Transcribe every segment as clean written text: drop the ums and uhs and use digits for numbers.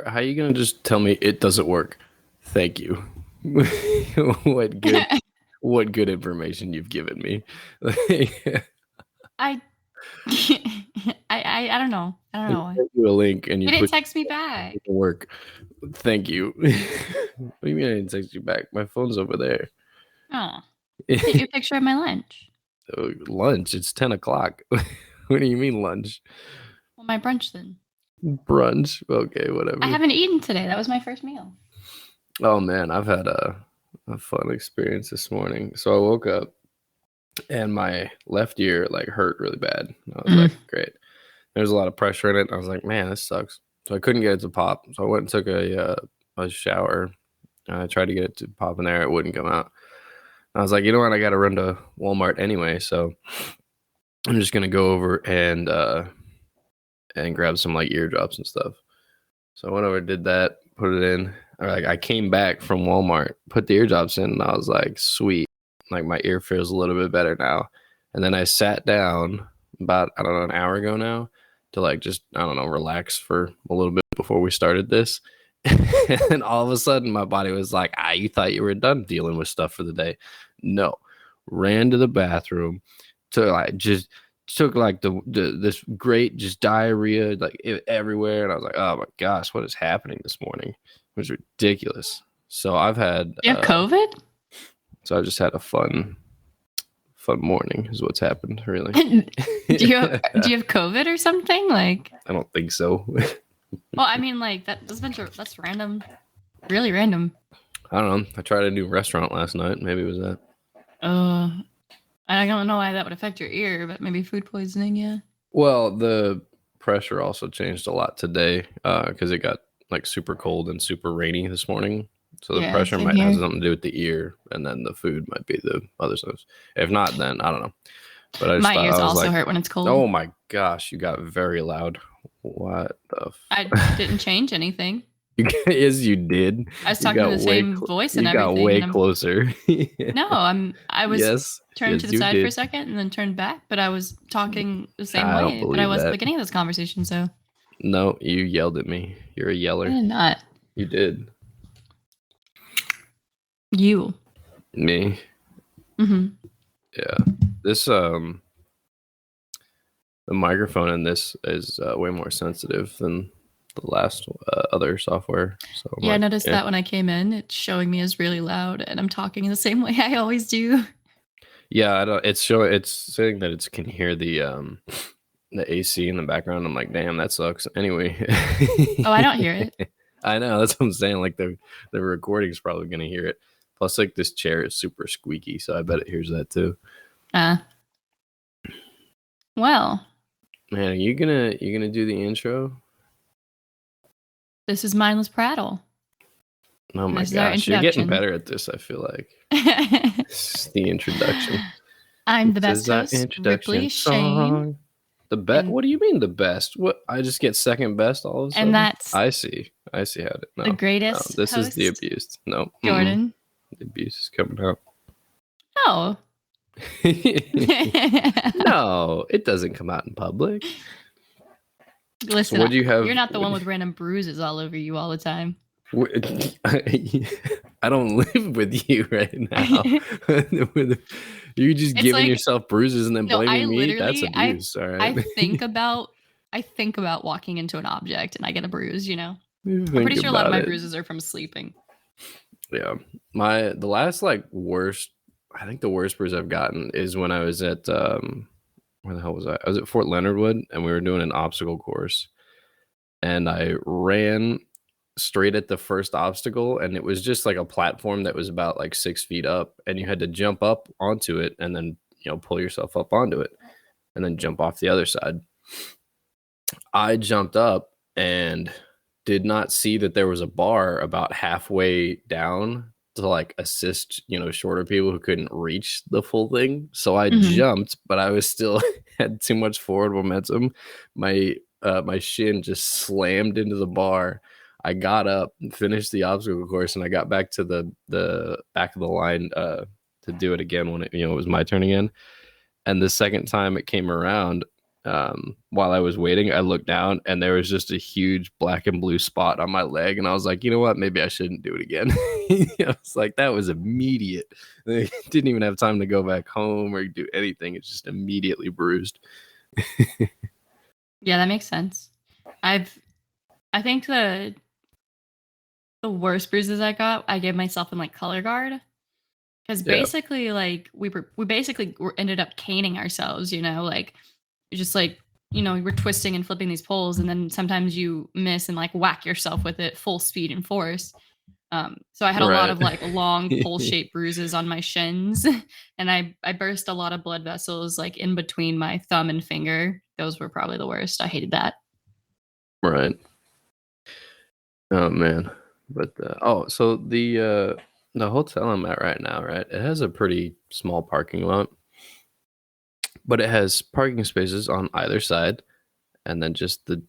how are you gonna just tell me it doesn't work? Thank you. what good what good information you've given me. I I don't know. I don't know why. Sent you a link and You you didn't put text me back. it to work. Thank you. What do you mean I didn't text you back? My phone's over there. Oh, sent you a picture of my lunch. Lunch. It's 10 o'clock. What do you mean lunch? Well, my brunch then. Brunch. Okay, whatever. I haven't eaten today. That was my first meal. Oh man, I've had a fun experience this morning. So I woke up and my left ear like hurt really bad. I was like, great. There's a lot of pressure in it. I was like, man, this sucks. So I couldn't get it to pop. So I went and took a shower. I tried to get it to pop in there. It wouldn't come out. I was like, you know what? I got to run to Walmart anyway. So I'm just gonna go over and grab some like eardrops and stuff. So I went over, did that, put it in. I came back from Walmart, put the eardrops in, and I was like, sweet. Like my ear feels a little bit better now. And then I sat down about, I don't know, an hour ago now to like just, I don't know, relax for a little bit before we started this. And all of a sudden my body was like, you thought you were done dealing with stuff for the day. No. Ran to the bathroom to like just took like this great just diarrhea like everywhere, and I was like, oh my gosh, what is happening this morning? It was ridiculous. So I've had You have COVID? So I just had a fun morning is what's happened, really. do you have COVID or something? Like, I don't think so. Well, I mean, like that's random, really random. I don't know. I tried a new restaurant last night. Maybe it was that. I don't know why that would affect your ear, but maybe food poisoning, yeah. Well, the pressure also changed a lot today because it got like super cold and super rainy this morning. So the pressure might have something to do with the ear, and then the food might be the other stuff. If not, then I don't know. But I just my ears also hurt when it's cold. Oh my gosh, you got very loud. What the? I didn't change anything. Yes, you did. I was talking to the same voice and everything. You got way closer. No, I was turned to the side for a second and then turned back, but I was talking the same way. But I was at the beginning of this conversation, so. No, you yelled at me. You're a yeller. I did not. You did. You. Me. Mm-hmm. Yeah. This the microphone in this is way more sensitive than the last other software. So I noticed that when I came in, it's showing me as really loud, and I'm talking the same way I always do. Yeah, I don't. It's saying that it can hear the AC in the background. I'm like, damn, that sucks. Anyway. Oh, I don't hear it. I know, that's what I'm saying. Like the recording's probably gonna hear it. Plus, like this chair is super squeaky, so I bet it hears that too. Well. Man, are you gonna do the intro? This is Mindless Prattle. Oh my gosh, you're getting better at this, I feel like. This is the introduction. I'm the best host, Ripley Shane. The best? What do you mean the best? What? I just get second best all of a sudden? And that's... I see how it... No, the greatest this host, is the abused. No. Jordan. The abuse is coming out. Oh. No, it doesn't come out in public. Listen, so what do you have? You're not the one with random bruises all over you all the time. I don't live with you right now. You're just giving yourself bruises and then blaming me. That's abuse. All right. I think about walking into an object and I get a bruise. You know, I'm pretty sure a lot of my bruises are from sleeping. Yeah, the last worst. I think the worst bruise I've gotten is when I was at where the hell was I? I was at Fort Leonard Wood and we were doing an obstacle course, and I ran straight at the first obstacle, and it was just like a platform that was about 6 feet up, and you had to jump up onto it and then pull yourself up onto it and then jump off the other side. I jumped up and did not see that there was a bar about halfway down to assist shorter people who couldn't reach the full thing. So I jumped, but I was still had too much forward momentum. My shin just slammed into the bar. I got up and finished the obstacle course, and I got back to the back of the line to do it again when it was my turn again. And the second time it came around, while I was waiting, I looked down and there was just a huge black and blue spot on my leg. And I was like, you know what? Maybe I shouldn't do it again. I was like, that was immediate. I didn't even have time to go back home or do anything. It's just immediately bruised. Yeah, that makes sense. I think the worst bruises I got, I gave myself in like color guard. Because basically, like we basically ended up caning ourselves, like just like we were twisting and flipping these poles, and then sometimes you miss and like whack yourself with it full speed and force. So I had a lot of like long pole-shaped bruises on my shins, and I burst a lot of blood vessels like in between my thumb and finger. Those were probably the worst. I hated that. Right. Oh man. But so the hotel I'm at right now, right? It has a pretty small parking lot, but it has parking spaces on either side, and then just the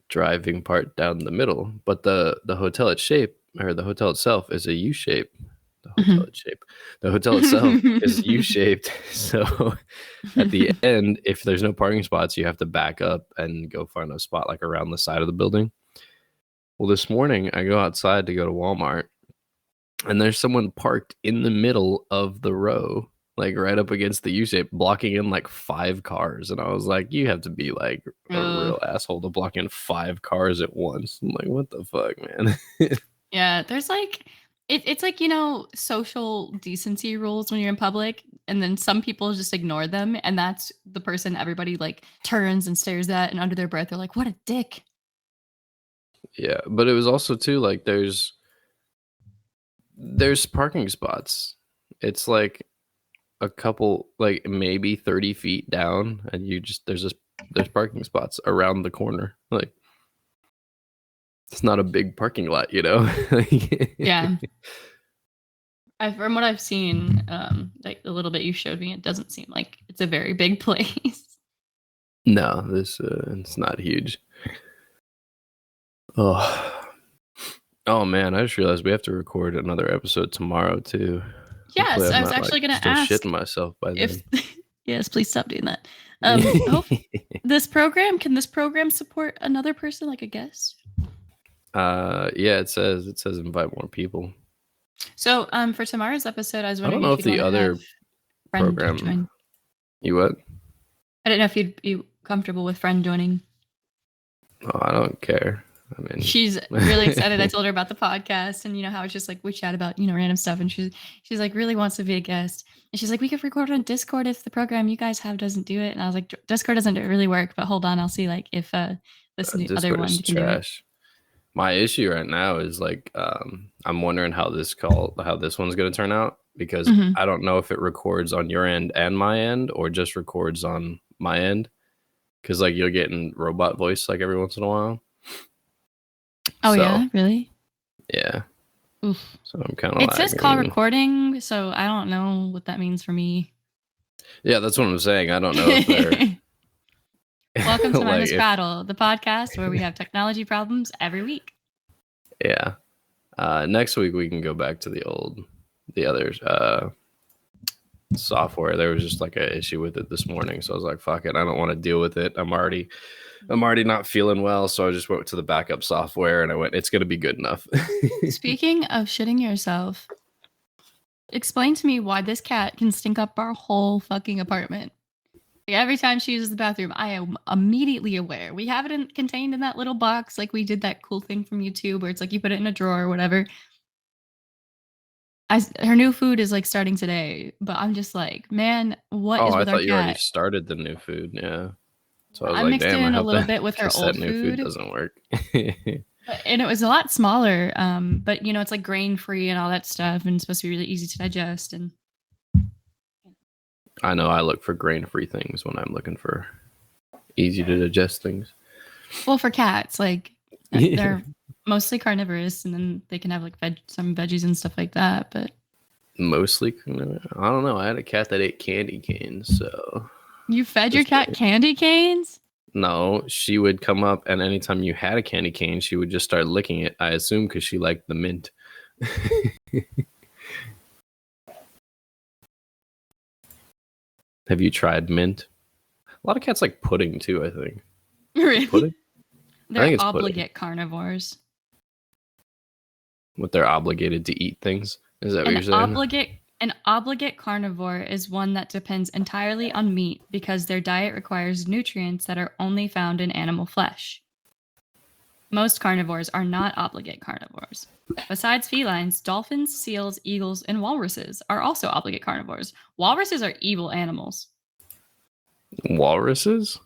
driving part down the middle. But the hotel the hotel itself is a U shape. The hotel itself is U shaped. So at the end, if there's no parking spots, you have to back up and go find a spot like around the side of the building. Well, this morning I go outside to go to Walmart, and there's someone parked in the middle of the row, like right up against the U-shape, blocking in like 5 cars. And I was like, you have to be like a real asshole to block in 5 cars at once. I'm like, what the fuck, man? Yeah, there's like it's like, social decency rules when you're in public, and then some people just ignore them, and that's the person everybody like turns and stares at, and under their breath they're like, what a dick. Yeah, but it was also too like there's parking spots. It's like a couple, like maybe 30 feet down, and there's parking spots around the corner. Like, it's not a big parking lot, Yeah. From what I've seen, like the little bit you showed me, it doesn't seem like it's a very big place. No, it's not huge. Oh man, I just realized we have to record another episode tomorrow too. Yes, I was actually going to ask. Shitting myself by then. Yes, please stop doing that. Can this program support another person, like a guest? Yeah, it says invite more people. So, for tomorrow's episode, I was wondering if the other program join. You what? I don't know if you'd be comfortable with friend joining. Oh, I don't care. I mean, she's really excited. I told her about the podcast, and how it's just like we chat about random stuff, and she's like really wants to be a guest, and she's like, we could record on Discord if the program you guys have doesn't do it. And I was like, Discord doesn't really work, but hold on, I'll see like if this new other one can trash. Do it. My issue right now is like I'm wondering how this one's going to turn out, because I don't know if it records on your end and my end, or just records on my end, because like you're getting robot voice like every once in a while. Oh, yeah, really? Yeah. Oof. So I'm kind of. It says call recording, so I don't know what that means for me. Yeah, that's what I'm saying. I don't know if they're. Welcome to Mindless Battle, the podcast where we have technology problems every week. Yeah. Next week we can go back to the other software. There was just like an issue with it this morning, so I was like, fuck it, I don't want to deal with it. I'm already not feeling well, so I just went to the backup software and I went, it's gonna be good enough. Speaking of shitting yourself, explain to me why this cat can stink up our whole fucking apartment. Like, every time she uses the bathroom, I am immediately aware. We have it contained in that little box, like we did that cool thing from YouTube where it's like you put it in a drawer or whatever. Her new food is like starting today, but I'm just like, man, what is with our cat? I thought you already started the new food. Yeah. So I was like, mixed damn, in a little bit with her old new food doesn't work. And it was a lot smaller, but it's like grain free and all that stuff, and it's supposed to be really easy to digest. And I know I look for grain free things when I'm looking for easy to digest things. Well, for cats, like they're mostly carnivorous, and then they can have like some veggies and stuff like that. But mostly, I don't know. I had a cat that ate candy canes, so. You fed your cat candy canes? No, she would come up, and anytime you had a candy cane, she would just start licking it. I assume because she liked the mint. Have you tried mint? A lot of cats like pudding too, I think. Really? Pudding? I They're think it's pudding. obligate carnivores. What they're obligated to eat things. Is that what you're saying? An obligate carnivore is one that depends entirely on meat because their diet requires nutrients that are only found in animal flesh. Most carnivores are not obligate carnivores. Besides felines, dolphins, seals, eagles, and walruses are also obligate carnivores. Walruses are evil animals. Walruses?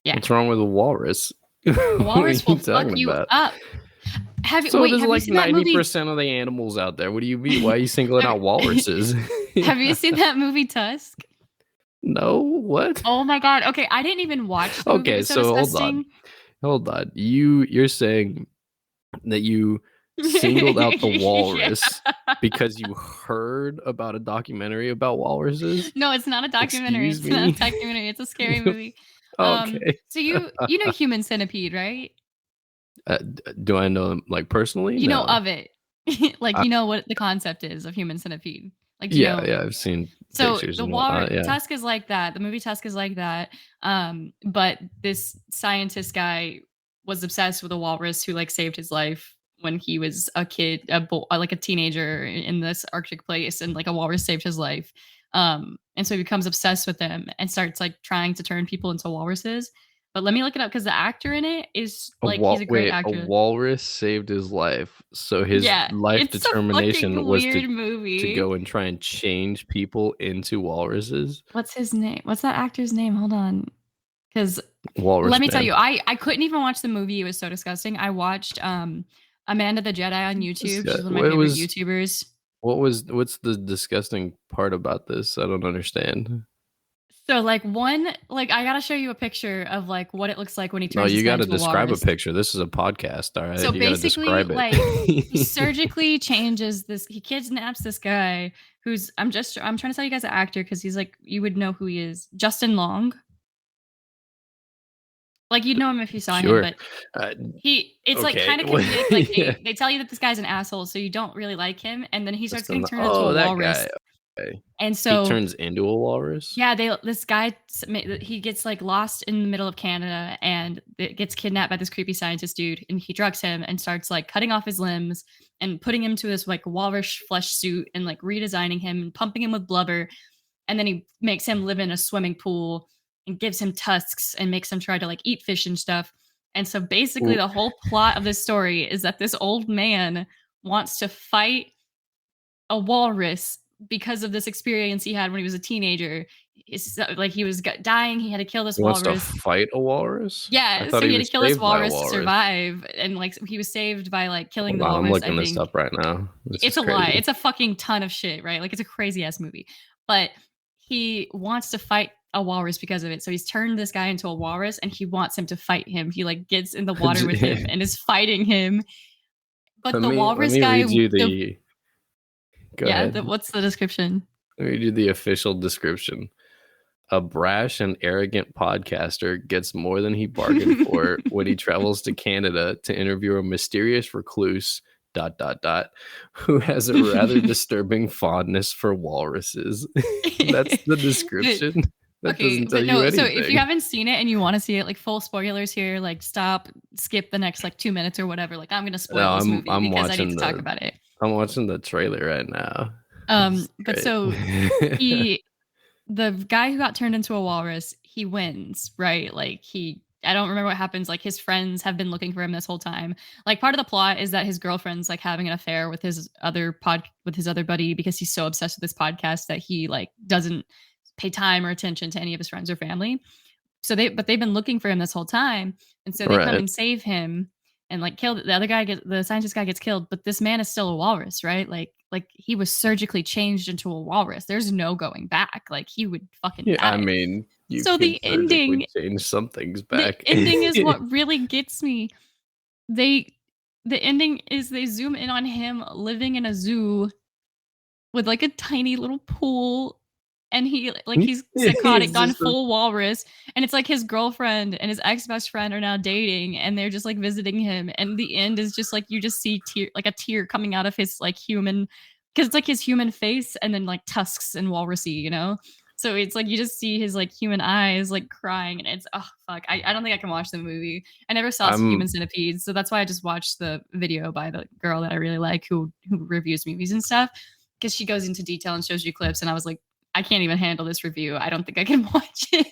Yeah. What's wrong with a walrus? A walrus will fuck you up. Have So there's you like seen that movie? 90% of the animals out there. What do you mean? Why are you singling out walruses? Have you seen that movie Tusk? No, what? Oh my god. Okay, I didn't even watch the movie. It Okay, was so so disgusting. hold on. You're saying that you singled out the walrus because you heard about a documentary about walruses? No, it's not a documentary. Excuse It's not a me. documentary. It's a scary movie. Okay. So you know Human Centipede, right? Do I know them like personally? You know No. of it. Like you know what the concept is of Human Centipede. Like do you know? Yeah, I've seen So pictures the and whatnot. Yeah. Tusk is like that. The movie Tusk is like that. But this scientist guy was obsessed with a walrus who like saved his life when he was a kid, like a teenager in this Arctic place, and like a walrus saved his life. And so he becomes obsessed with them and starts like trying to turn people into walruses. But let me look it up because the actor in it is like he's a great A actor. walrus saved his life. So his Yeah, life it's a determination fucking was weird to movie. go and try and change people into walruses. What's his name? What's that actor's name? Hold on. Because let Walrus me tell man. you, I couldn't even watch the movie. It was so disgusting. I watched Amanda the Jedi on YouTube. She's one of my favorite YouTubers. What's the disgusting part about this? I don't understand. So like I gotta show you a picture of like what it looks like when he No, turns his you head got to into a describe a walrus. picture. This is a podcast, all right? So You got to basically, describe it. like he surgically changes this. He kidnaps this guy who's I'm trying to tell you guys an actor because he's like you would know who he is. Justin Long. Like you'd know him if you saw him, Sure. but it's like Okay. kind of comedic. Like Yeah. they tell you that this guy's an asshole, so you don't really like him, and then he starts getting turned into a Oh, that walrus. guy. Okay. And He so turns into a walrus? yeah, this guy he gets like lost in the middle of Canada and it gets kidnapped by this creepy scientist dude, and he drugs him and starts like cutting off his limbs and putting him to this like walrus flesh suit and like redesigning him and pumping him with blubber, and then he makes him live in a swimming pool and gives him tusks and makes him try to like eat fish and stuff. And so basically the whole plot of this story is that this old man wants to fight a walrus because of this experience he had when he was a teenager. It's like he was dying, he had to kill this He wants to walrus. fight a walrus? I Yeah, thought so he he had was to kill this saved by a walrus to walrus. survive, and like he was saved by like killing Hold the on, I'm walrus, I looking this think. up right now. This It's is a lie. crazy. It's a fucking ton of shit, right? Like it's a crazy ass movie. But he wants to fight a walrus because of it. So he's turned this guy into a walrus and he wants him to fight him. He like gets in the water with him and is fighting him. But the Let walrus me guy read you the Go ahead. what's the description? Let me read you the official description. A brash and arrogant podcaster gets more than he bargained for when he travels to Canada to interview a mysterious recluse who has a rather disturbing fondness for walruses. That's the description. That doesn't tell you anything. So if you haven't seen it and you want to see it, like full spoilers here, like skip the next like 2 minutes or whatever. Like I'm gonna spoil this movie because I need to talk about it. I'm watching the trailer right now. But so the guy who got turned into a walrus, he wins, right? Like I don't remember what happens. Like his friends have been looking for him this whole time. Like part of the plot is that his girlfriend's like having an affair with his other buddy because he's so obsessed with this podcast that he like doesn't pay time or attention to any of his friends or family. They've been looking for him this whole time, and so they come and save him and like kill the other guy. The scientist guy gets killed, but this man is still a walrus, right? Like he was surgically changed into a walrus. There's no going back. Like he would fucking die. I mean, so the ending change some things back. The ending is what really gets me. The ending is they zoom in on him living in a zoo with like a tiny little pool, and he's psychotic, gone full walrus, and it's like his girlfriend and his ex-best friend are now dating, and they're just like visiting him, and the end is just like you just see a tear coming out of his like human, because it's like his human face and then like tusks and walrusy, you know. So it's like you just see his like human eyes like crying, and it's oh fuck. I don't think I can watch the movie. I never saw Human I'm Centipede, so that's why I just watched the video by the girl that I really like who reviews movies and stuff. Because she goes into detail and shows you clips, and I was like, I can't even handle this review. I don't think I can watch it.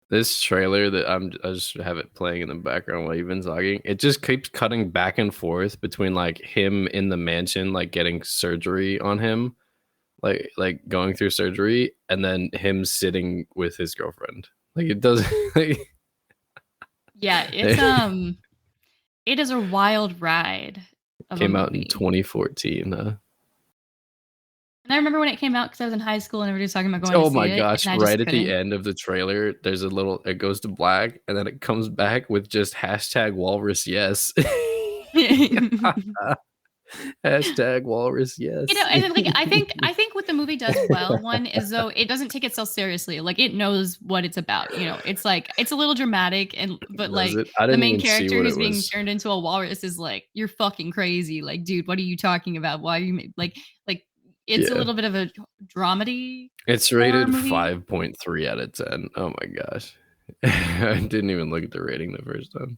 this trailer that I just have it playing in the background while you've been talking. It just keeps cutting back and forth between like him in the mansion, like getting surgery on him, like going through surgery, and then him sitting with his girlfriend. Like it does. Like, Yeah, it is a wild ride of a came out in movie. 2014. And I remember when it came out because I was in high school and everybody was talking about going to Oh see my it, gosh! and I Right just at the couldn't. end of the trailer, there's a little. It goes to black, and then it comes back with just hashtag walrus yes. Hashtag walrus yes. And then, like I think what the movie does well, one is though it doesn't take itself seriously. Like it knows what it's about. It's like it's a little dramatic, and but Does like it? I the didn't main even see character what it who's being was. turned into a walrus is like, you're fucking crazy. Like, dude, what are you talking about? Why are you like it's a Yeah. little bit of a dramedy It's horror rated movie. 5.3 out of 10. Oh my gosh. I didn't even look at the rating the first time.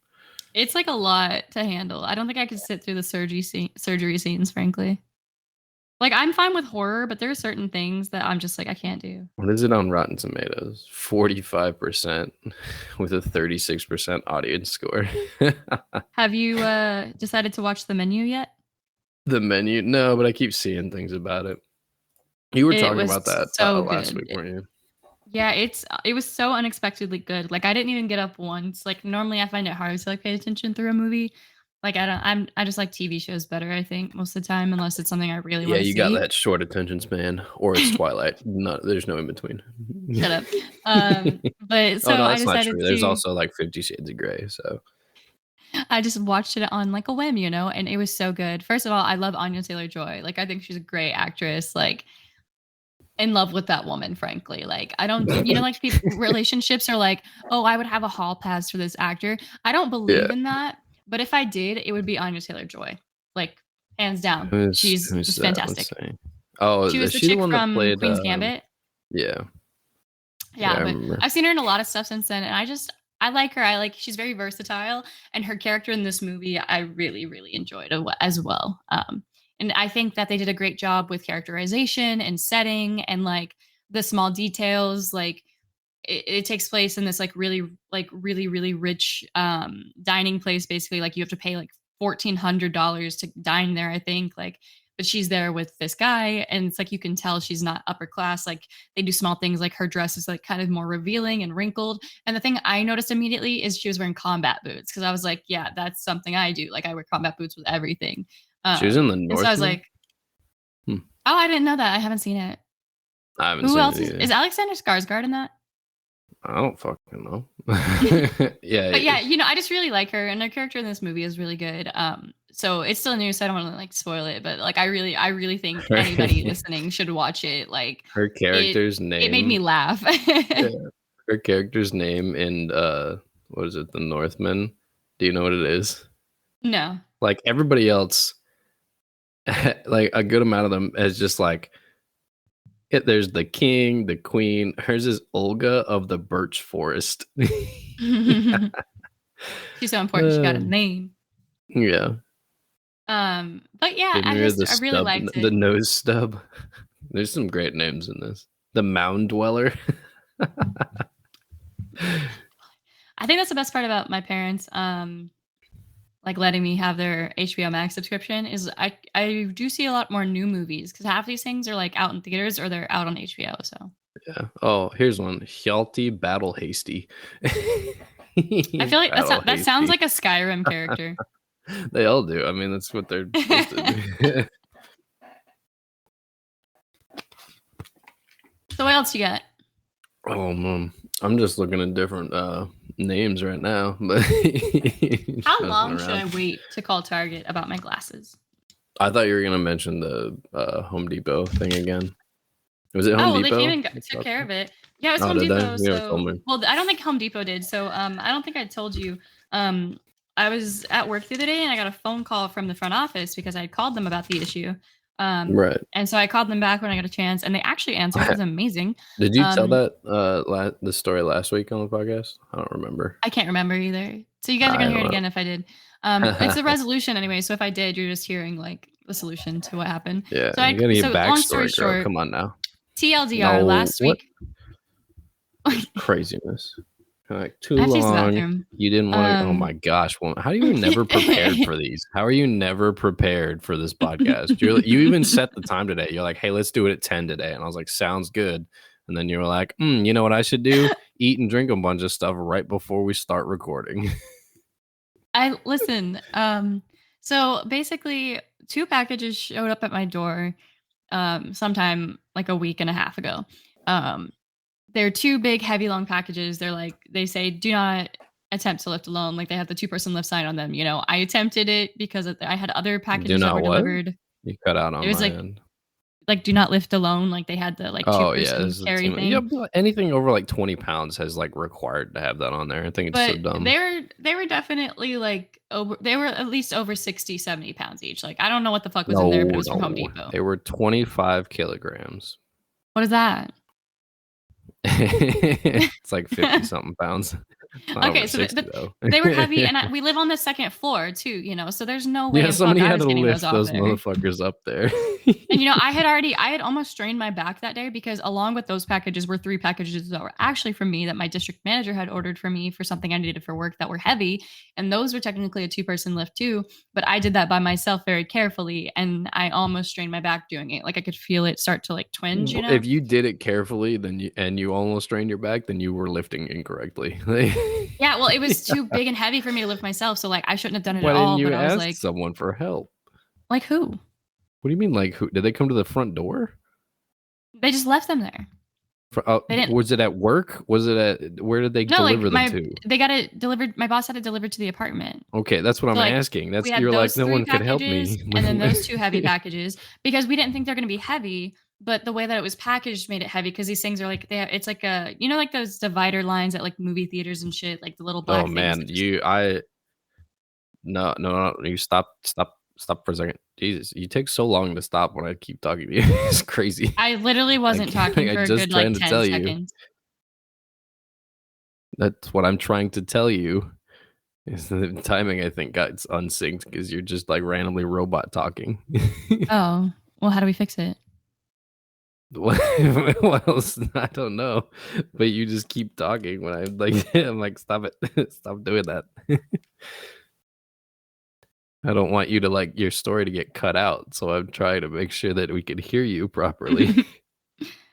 It's like a lot to handle. I don't think I could sit through the surgery scenes, frankly. Like I'm fine with horror, but there are certain things that I'm just like I can't do. What is it on Rotten Tomatoes? 45% with a 36% audience score. Have you decided to watch The Menu yet? The menu? No, but I keep seeing things about it. You were It talking was about that so last good. week, weren't you? Yeah, it was so unexpectedly good. Like I didn't even get up once. Like normally I find it hard to like pay attention through a movie. Like I just like TV shows better, I think, most of the time, unless it's something I really Yeah, want to you got see. that short attention span, or it's Twilight. No, there's no in between. Shut up. But Oh so no, I that's not decided true. There's to also like 50 Shades of Grey. So I just watched it on like a whim, and it was so good. First of all, I love Anya Taylor-Joy. Like I think she's a great actress. Like in love with that woman, frankly. Like I don't, like relationships are like, oh, I would have a hall pass for this actor. I don't yeah, believe in that, but if I did, it would be Anya Taylor-Joy, like hands down. She's who's just that? Let's fantastic. see. Oh, She was is the she the chick one that from played? Queen's Gambit. Yeah, yeah, Yeah, I but remember. I've seen her in a lot of stuff since then, and I like her. I like she's very versatile, and her character in this movie I really really enjoyed as well. And I think that they did a great job with characterization and setting and like the small details. Like it takes place in this really really rich dining place. Basically, like you have to pay like $1,400 to dine there. I think like. But she's there with this guy, and it's like you can tell she's not upper class. Like they do small things like her dress is like kind of more revealing and wrinkled. And the thing I noticed immediately is she was wearing combat boots because I was like, yeah, that's something I do. Like I wear combat boots with everything. She was in the And so I was Northman. like, Hmm. oh, I didn't know that. I haven't seen it. I haven't Who seen else it is either. Alexander Skarsgård in that? I don't fucking know. Yeah, But yeah, I just really like her, and her character in this movie is really good. So it's still new, so I don't want to like spoil it, but like I really think her, anybody listening should watch it. Like her it character's it made me name. laugh. Yeah, her character's name in what is it? The Northman. Do you know what it is? No. Like everybody else, like a good amount of them is just like there's the king, the queen. Hers is Olga of the Birch Forest. She's so important. She got a Uh, name. yeah. But yeah, Demir the I really stub, liked the it. nose stub. There's some great names in this. The Mound Dweller. I think that's the best part about my parents. Like letting me have their HBO Max subscription is I do see a lot more new movies because half these things are like out in theaters or they're out on HBO. So Yeah. Oh, here's one. Hjalti Battle Hasty. I feel like Battle that sounds Hasty. like a Skyrim character. They all do. I mean, that's what they're supposed to do. So what else you got? Oh man, I'm just looking at different names right now, but How messing long should I around. wait to call Target about my glasses? I thought you were gonna mention the Home Depot thing again. Was it Home Oh, well, they came Depot? and took care of it. Yeah, it was Oh, Home did they? Depot. You never told So, me. well, I don't think Home Depot did. So, I don't think I told you. I was at work the other day and I got a phone call from the front office because I had called them about the issue. Right. And so I called them back when I got a chance, and they actually answered. It was amazing. Did you tell Um, that the story last week on the podcast? I don't remember. I can't remember either. So you guys are I gonna hear it don't again if I did. It's a resolution anyway. So if I did, you're just hearing like the solution to what happened. Yeah, So you gotta need a long story backstory, girl. short, Come on now. TLDR No, last what week. craziness? Like I too have to use the long. bathroom. You didn't want to. Oh my gosh! Well, how are you never prepared for these? How are you never prepared for this podcast? You even set the time today. You're like, hey, let's do it at 10 today, and I was like, sounds good. And then you were like, you know what I should do? Eat and drink a bunch of stuff right before we start recording. I listen. So basically, two packages showed up at my door sometime like a week and a half ago. Um, they're two big, heavy, long packages. They're like, they say, do not attempt to lift alone. Like they have the 2-person lift sign on them. You know, I attempted it because I had other Do packages that not were what? delivered. You cut out It on was my end. like do not lift alone. Like they had the like two Oh yeah, person this is carry yeah. thing. But anything over like 20 pounds has like required to have that on there. I think it's so But dumb. they were definitely like over they were at least over 60, 70 pounds each. Like I don't know what the fuck was in there, but it No, was from Home no, Depot. they were 25 kilograms. What is that? It's like 50 something pounds. It's not over Okay, so 60 though. they were heavy, and we live on the second floor too, you know. So there's no way Yeah, in fuck somebody I had was to getting those lift off those there. motherfuckers up there. And I had almost strained my back that day because along with those packages were 3 packages that were actually from me that my district manager had ordered for me for something I needed for work that were heavy, and those were technically a 2-person lift too. But I did that by myself very carefully, and I almost strained my back doing it. Like I could feel it start to like twinge, you know. If you did it carefully, then you almost strained your back, then you were lifting incorrectly. Yeah, well, it was too big and heavy for me to lift myself, so like I shouldn't have done it at Why didn't all. you But I was ask like, someone for help? like who? What do you mean? Like, who did they come to the front door? They just left them there. They didn't. Was it at work? Was it at where did they No, deliver them to? they got it delivered. My boss had it delivered to the apartment. Okay, that's what So I'm like asking. we That's had you're like those no 3 one could help packages me. and then those 2 heavy packages because we didn't think they're going to be heavy, but the way that it was packaged made it heavy because these things are like it's like a like those divider lines at like movie theaters and shit, like the little Oh black things man, that just no, you stop for a second. Jesus, you take so long to stop when I keep talking to you. It's crazy. I literally wasn't talking I for a just good like trying to 10 tell you. seconds. That's what I'm trying to tell you. Is the timing I think got unsynced because you're just like randomly robot talking. Oh, well, how do we fix it? Well, I don't know, but you just keep talking when I'm like, I'm like, stop it, stop doing that. I don't want you to like your story to get cut out, so I'm trying to make sure that we can hear you properly.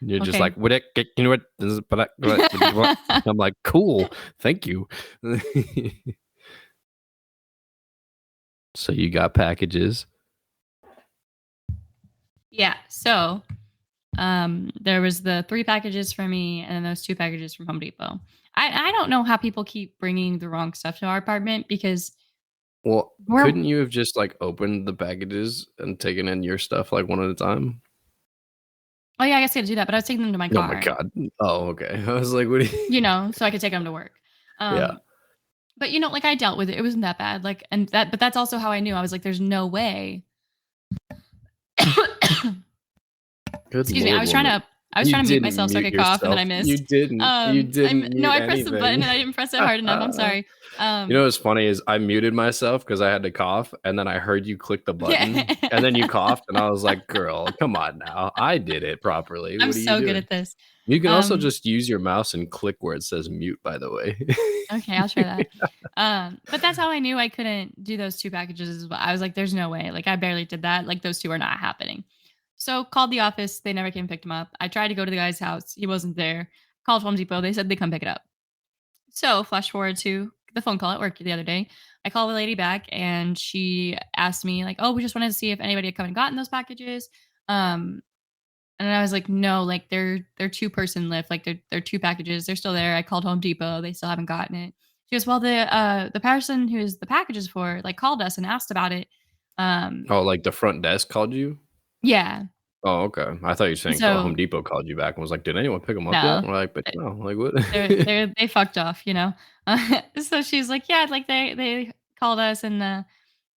You're just Okay. like, what? You know what? I'm like, cool, thank you. So you got packages. Yeah. So there was the 3 packages for me and then those 2 packages from Home Depot. I don't know how people keep bringing the wrong stuff to our apartment because Well, we're couldn't you have just like opened the packages and taken in your stuff like one at a time? oh yeah, I guess I gotta do that, but I was taking them to my Oh my car, god. Oh, okay. I was like, what do you so I could take them to work. Yeah. But like I dealt with it. It wasn't that bad. Like but that's also how I knew. I was like, there's no way. Good Excuse me. lord, woman. I was You trying to mute didn't myself so I mute could cough and then yourself. I You missed. didn't. You didn't No, mute I pressed the button anything. and I didn't press it hard enough. I'm sorry. You know what's funny is I muted myself because I had to cough, and then I heard you click the button, and then you coughed, and I was like, "Girl, come on now, I did it properly. I'm What are you so good doing?" at this. You can also Um, just use your mouse and click where it says mute. By the way. okay, I'll try that. But that's how I knew I couldn't do those 2 packages as well. I was like, there's no way. Like I barely did that. Like those 2 are not happening. So called the office. They never came and picked him up. I tried to go to the guy's house. He wasn't there. Called Home Depot. They said they come pick it up. So flash forward to the phone call at work the other day. I called the lady back and she asked me like, "Oh, we just wanted to see if anybody had come and gotten those packages." Um, and I was like, "No, like they're 2-person lift. Like they're 2 packages. They're still there. I called Home Depot. They still haven't gotten it." She goes, "Well, the person who's the packages for like called us and asked about it." Um, Oh, like the front desk called you? yeah. Oh, okay. I thought you were saying So Home Depot called you back and was like, "Did anyone pick them up yet?" no, And we're like, "But no." Like, what? they fucked off, you know. So she's like, "Yeah, like they called us and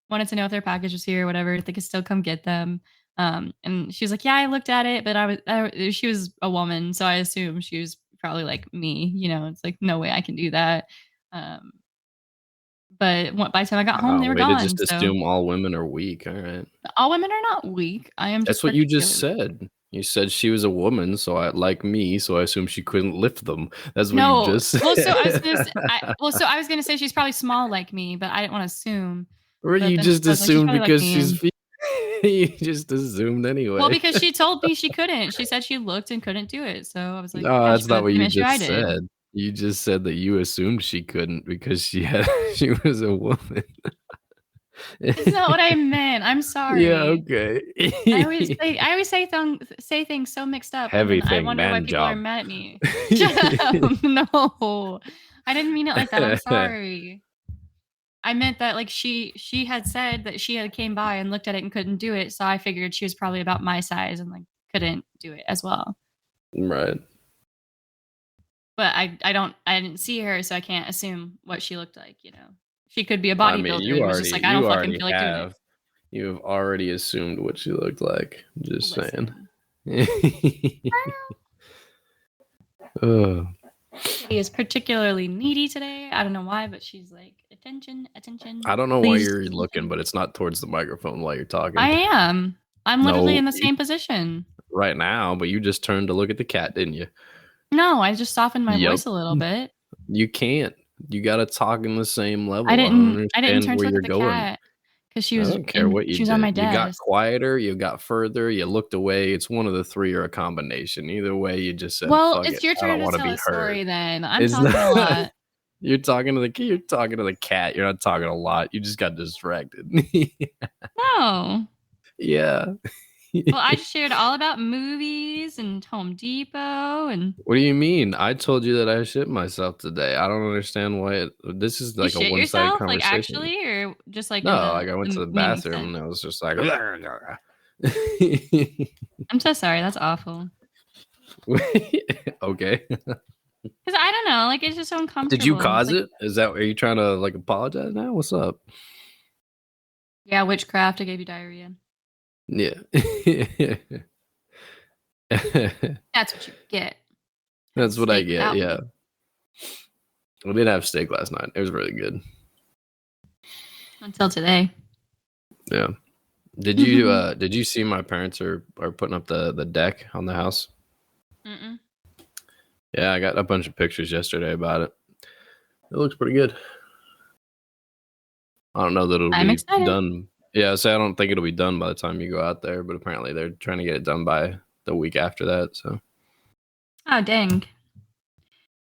wanted to know if their package was here or whatever. If they could still come get them." And she was like, "Yeah, I looked at it, but she was a woman, so I assume she was probably like me. It's like no way I can do that." Um, but by the time I got home, Wow, they were way to gone. just So assume all women are weak. All right. all women are not weak. I am just That's what you just particularly said. You said she was a woman, so I like me, so I assume she couldn't lift them. That's what you no. just Well, so I was said. gonna say, I was gonna say she's probably small like me, but I didn't want to assume. Or But you then just I was like, she's assumed probably like because me, she's and female. You just assumed well, anyway. because she told me she couldn't. She said she looked and couldn't do it. So I was like, No, yeah, she that's not probably what the same you issue I just did. said. You just said that you assumed she couldn't because she was a woman. It's not what I meant. I'm Yeah, sorry. okay. I always say things so mixed up, and Heavy then I thing, wonder why man people are job. mad at me. Shut up. No, I didn't mean it like that. I'm sorry. I meant that like she had said that she had came by and looked at it and couldn't do it, so I figured she was probably about my size and like couldn't do it as well. Right. But I didn't see her, so I can't assume what she looked like. She could be a I mean, bodybuilder and was just like, I don't you fucking already feel like doing it. have. You have already assumed what she looked like. Just saying. Listen, Ugh. Kitty is particularly needy today. I don't know why, but she's like, attention, attention, I don't know why please, you're looking, attention. but it's not towards the microphone while you're I talking. am. I'm literally No, in the same position. right now, but you just turned to look at the cat, didn't you? No, I just softened my Yep. voice a little bit. You can't. You gotta talk in the same level. I don't I didn't understand turn where to look you're at the going. cat because I don't care what you she was on my did. You got desk. quieter, you got further, you looked away. It's one of the three or a combination. Either way, you just said, Well, "Fuck it's it. your I don't turn to want to tell be a heard." story then. I'm It's talking a not. lot. You're talking to the cat. You're not talking a lot. You just got distracted. No. Yeah. Well, I just shared all about movies and Home Depot, and What do you mean? I told you that I shit myself today. I don't understand why this is you like a shit one-sided yourself, like conversation. actually, or just like in No, like I went to the the memeing bathroom sense. and I was just like, I'm so sorry. That's awful. okay. Because I don't know, like it's just so Did you uncomfortable, and it's cause like, it? Is that are you trying to like apologize now? What's up? yeah, witchcraft. I gave you diarrhea. Yeah. That's what you get. Having That's what I steak get. without Yeah. me. We did have steak last night. It was really good. Until today. Yeah. Did you see my parents are putting up the deck on the house? Mm-mm. Yeah, I got a bunch of pictures yesterday about it. It looks pretty good. I don't know that it'll I'm be excited. done. Yeah, so I don't think it'll be done by the time you go out there, but apparently they're trying to get it done by the week after that. So Oh dang!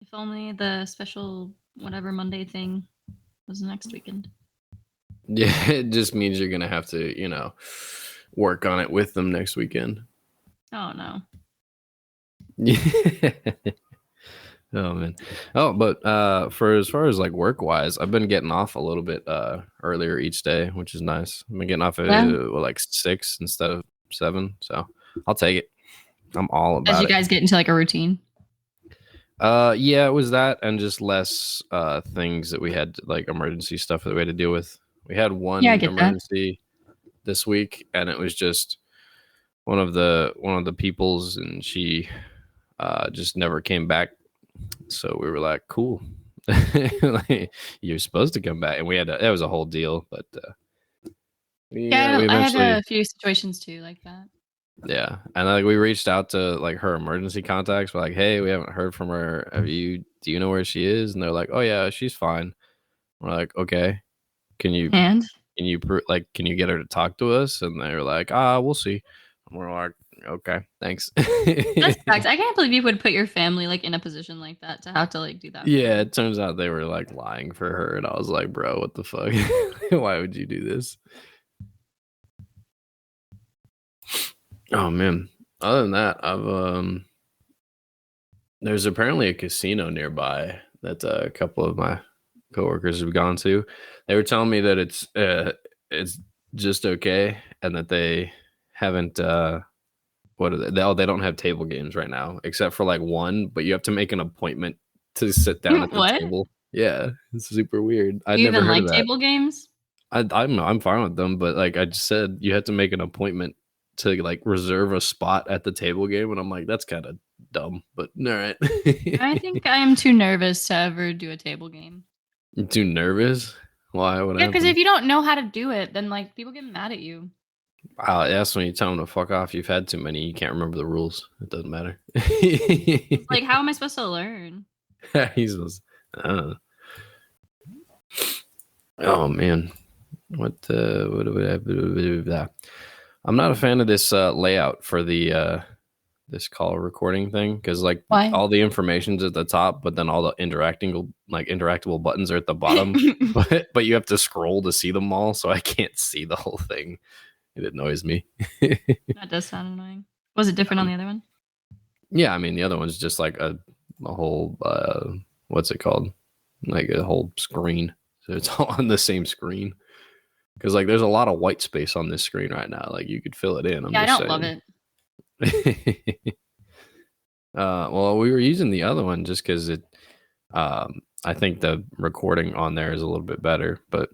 If only the special whatever Monday thing was next weekend. yeah, it just means you're gonna have to, work on it with them next weekend. Oh no. Yeah. Oh man. Oh, but for as far as like work wise, I've been getting off a little bit earlier each day, which is nice. I've been getting off at Yeah. like 6 instead of 7, so I'll take it. I'm all As about you it. guys get into like a routine. Yeah, it was that and just less things that we had, like emergency stuff that we had to deal with. We had Yeah, I one get that. emergency this week, and it was just one of the people's, and she just never came back. So we were like, cool. Like, you're supposed to come back, and that was a whole deal, but we I had eventually, a few situations too like that. yeah, and like we reached out to like her emergency contacts. We're like, hey, we haven't heard from her. Do you know where she is? And they're like, oh yeah, she's fine. We're like, okay, can you And can you get her to talk to us? And they were like, we'll see. And we're like, okay, thanks. that's fact. I can't believe you would put your family like in a position like that to have to like do that for Yeah, them. it turns out they were like lying for her, and I was like, bro, what the fuck? Why would you do this? Oh man. Other than that, I've there's apparently a casino nearby that a couple of my coworkers have gone to. They were telling me that it's just okay, and that they haven't what are they don't have table games right now except for like one, but you have to make an appointment to sit down at the What? table. Yeah, it's super weird. Do I'd you never even heard of like that. table games? I'm fine with them, but like I just said, you have to make an appointment to like reserve a spot at the table game, and I'm like, that's kind of dumb, but all right. I think I am too nervous to ever do a table game. You're too nervous? Why? What Yeah, because happened? if you don't know how to do it, then like people get mad at you. That's when you tell them to fuck off. You've had too many. You can't remember the rules. It doesn't matter. It's like, how am I supposed to learn? He's just, oh man, what would I do? I'm not a fan of this layout for the this call recording thing because like Why? all the information's at the top, but then all the interactable buttons are at the bottom. but you have to scroll to see them all, so I can't see the whole thing. It annoys me. That does sound annoying. Was it different on the other one? Yeah, I mean the other one's just like a whole what's it called? Like a whole screen. So it's all on the same screen. Because like there's a lot of white space on this screen right now. Like you could fill it in. Yeah, I don't love it. Well, we were using the other one just because it. I think the recording on there is a little bit better, but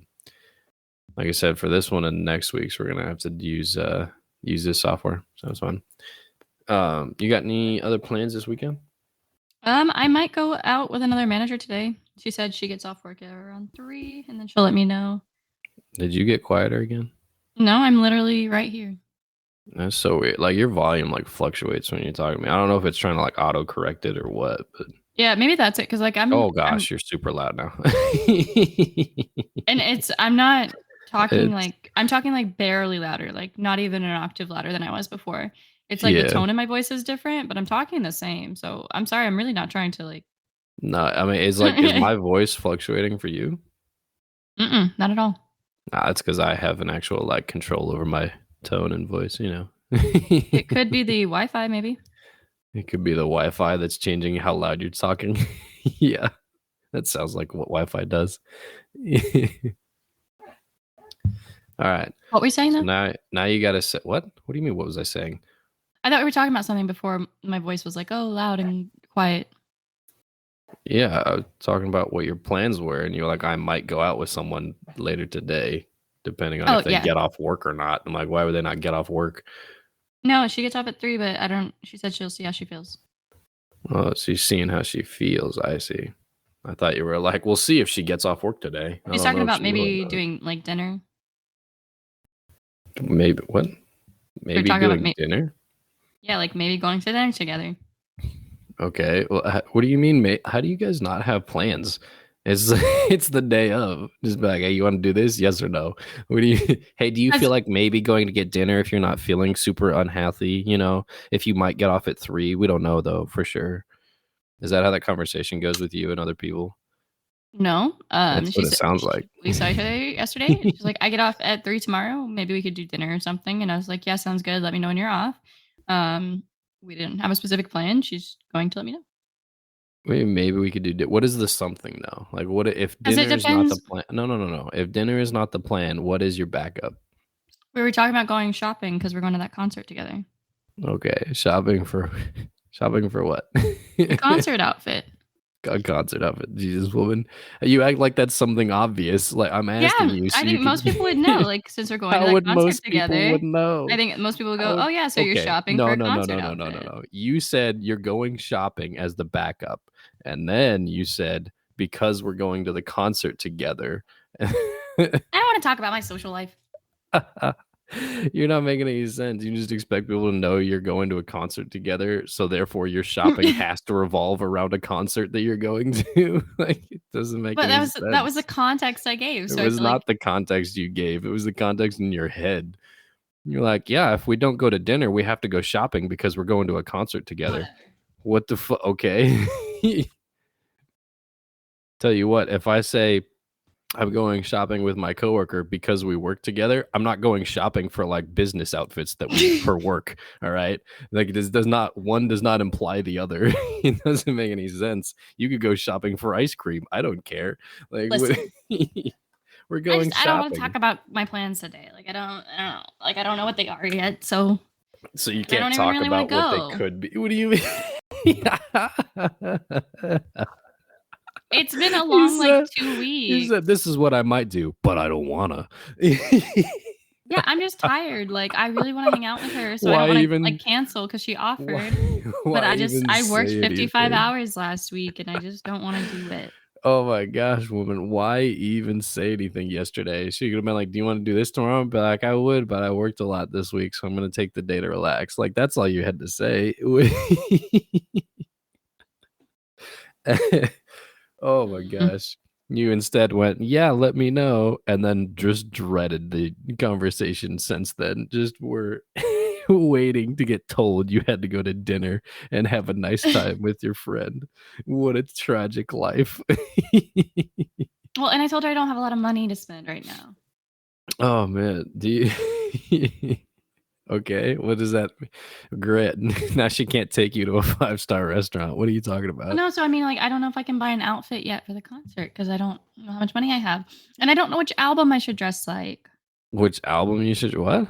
like I said, for this one and next week's, we're gonna have to use this software. So it's fun. You got any other plans this weekend? I might go out with another manager today. She said she gets off work at around 3, and then she'll let me know. Did you get quieter again? No, I'm literally right here. That's so weird. Like your volume like fluctuates when you're talking to me. I don't know if it's trying to like auto correct it or what, but yeah, maybe that's it. Because like oh gosh, you're super loud now. And I'm not talking I'm talking like barely louder, like not even an octave louder than I was before. It's like the tone in my voice is different, but I'm talking the same. So I'm sorry, I'm really not trying to like. No, I mean is my voice fluctuating for you? Not at all. Nah, it's because I have an actual like control over my tone and voice. It could be the Wi-Fi, maybe. It could be the Wi-Fi that's changing how loud you're talking. Yeah, that sounds like what Wi-Fi does. All right. What were you saying So though? now you got to say what? What do you mean? What was I saying? I thought we were talking about something before my voice was like, oh, loud and quiet. Yeah, I was talking about what your plans were, and you're like, I might go out with someone later today, depending on if they get off work or not. I'm like, why would they not get off work? No, she gets off at 3, but she said she'll see how she feels. Oh, she's seeing how she feels. I see. I thought you were like, we'll see if she gets off work today. He's talking about maybe doing like dinner. Maybe what? Maybe doing dinner? Yeah, like maybe going to dinner together. Okay. Well, what do you mean? How do you guys not have plans? It's the day of. Just be like, hey, you want to do this? Yes or no? What do you? Hey, do you feel like maybe going to get dinner if you're not feeling super unhealthy? If you might get off at 3, we don't know though for sure. Is that how that conversation goes with you and other people? No. That's what it sounds like. We saw each other yesterday. She's like, I get off at 3 tomorrow. Maybe we could do dinner or something. And I was like, yeah, sounds good. Let me know when you're off. We didn't have a specific plan. She's going to let me know. Maybe we could do. What is the something though? Like, what if dinner is not the plan? No. If dinner is not the plan, what is your backup? We were talking about going shopping because we're going to that concert together. Okay, shopping for what? A concert outfit. A concert outfit. Jesus, woman, you act like that's something obvious. Like I'm asking you. So I think most people would know. Like since we're going to that concert together, people would know? I think most people would go, "Oh yeah, so you're shopping for a concert outfit." No. You said you're going shopping as the backup, and then you said because we're going to the concert together. I don't want to talk about my social life. You're not making any sense. You just expect people to know you're going to a concert together, so therefore your shopping has to revolve around a concert that you're going to. Like it doesn't make any sense. But that was the context I gave. So it was not the context you gave. It was the context in your head. You're like, yeah, if we don't go to dinner, we have to go shopping because we're going to a concert together. What the fuck? Okay. Tell you what, if I say I'm going shopping with my coworker because we work together, I'm not going shopping for like business outfits that we for work. All right. Like this one does not imply the other. It doesn't make any sense. You could go shopping for ice cream. I don't care. Like we're going shopping. I don't want to talk about my plans today. Like I don't know. Like I don't know what they are yet. So you can't talk about what they could be. What do you mean? It's been a long 2 weeks. He said, this is what I might do, but I don't wanna. Yeah, I'm just tired. Like, I really want to hang out with her, so I don't Why want to like even cancel because she why, offered. But why even I worked say 55 anything? hours last week and I just don't want to do it. Oh my gosh, woman, why even say anything yesterday? She could have been like, "Do you want to do this tomorrow?" I'd be like, "I would, but I worked a lot this week, so I'm gonna take the day to relax." Like that's all you had to say. Oh my Mm. gosh. You instead went, "Yeah, let me know," and then just dreaded the conversation since then. Just were waiting to get told you had to go to dinner and have a nice time with your friend. What a tragic life. Well, and I told her I don't have a lot of money to spend right now. Oh man, do you okay, what does that mean? Great. Now she can't take you to a five-star restaurant. What are you talking Well, about? no, so I mean, like, I don't know if I can buy an outfit yet for the concert because I don't know how much money I have, and I don't know which album I should dress like. Which album you should what?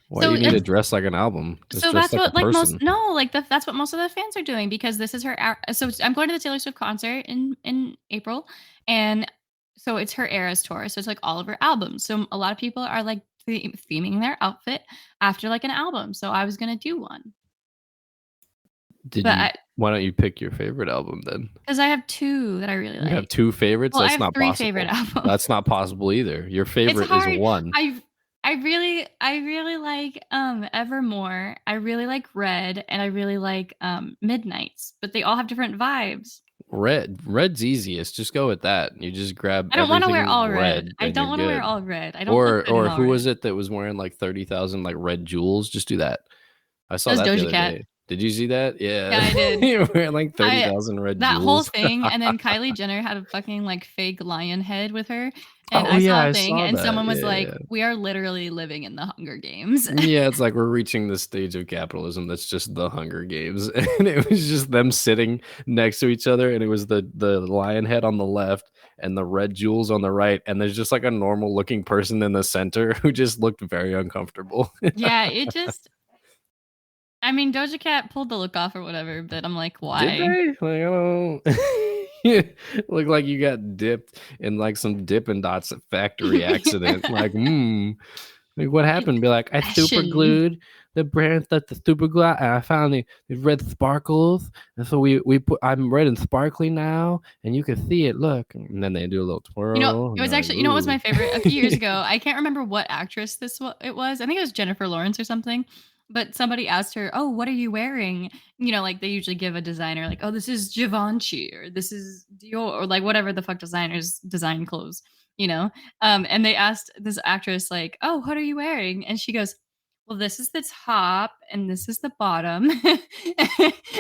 Why do So you need to it's dress like an album? Just so dress that's like a what like person. that's what most of the fans are doing because this is her. So I'm going to the Taylor Swift concert in April, and so it's her Eras tour. So it's like all of her albums. So a lot of people are like theming their outfit after like an album. So I was gonna do one, Did but you I why don't you pick your favorite album then? because I have two that I really You have like. 2 favorites? Well, I That's have not three favorite possible. albums. That's not possible either. Your It's favorite is hard. 1. I really like Evermore. I really like Red and I really like Midnights, but they all have different vibes. Red's easiest, just go with that. You just grab I don't want to wear everything all red. red I and you're don't want to wear good. all red. I don't look good in Or all who was red. it that was wearing, like, 30,000, like, red jewels? Just do that. I It saw was that the Doja other Cat. day. Did you see that? Yeah, Yeah. I did. You're wearing, like, I 30,000 red that whole jewels. thing, and then Kylie Jenner had a fucking like fake lion head with her, and Oh, I yeah, saw a I thing, saw and that. someone was like, Yeah. "We are literally living in the Hunger Games." Yeah, it's like we're reaching the stage of capitalism that's just the Hunger Games, and it was just them sitting next to each other, and it was the lion head on the left and the red jewels on the right, and there's just like a normal looking person in the center who just looked very uncomfortable. Yeah, it just. I mean, Doja Cat pulled the look off or whatever, but I'm like, Did why? they? Like, I don't look like you got dipped in like some Dippin' Dots factory accident. Like, like what It's happened? Be like, I super fashion. glued the brand that the super glue, and I found the red sparkles, and so we put. I'm red and sparkly now, and you can see it. Look, and then they do a little twirl, It and was they're like, actually, what was my ooh, favorite? A few years ago, I can't remember what actress it was. I think it was Jennifer Lawrence or something. But somebody asked her, "Oh, what are you wearing?" Like they usually give a designer like, "Oh, this is Givenchy or this is Dior or like whatever the fuck designers design clothes." You know, and they asked this actress like, "Oh, what are you wearing?" And she goes, "Well, this is the top and this is the bottom."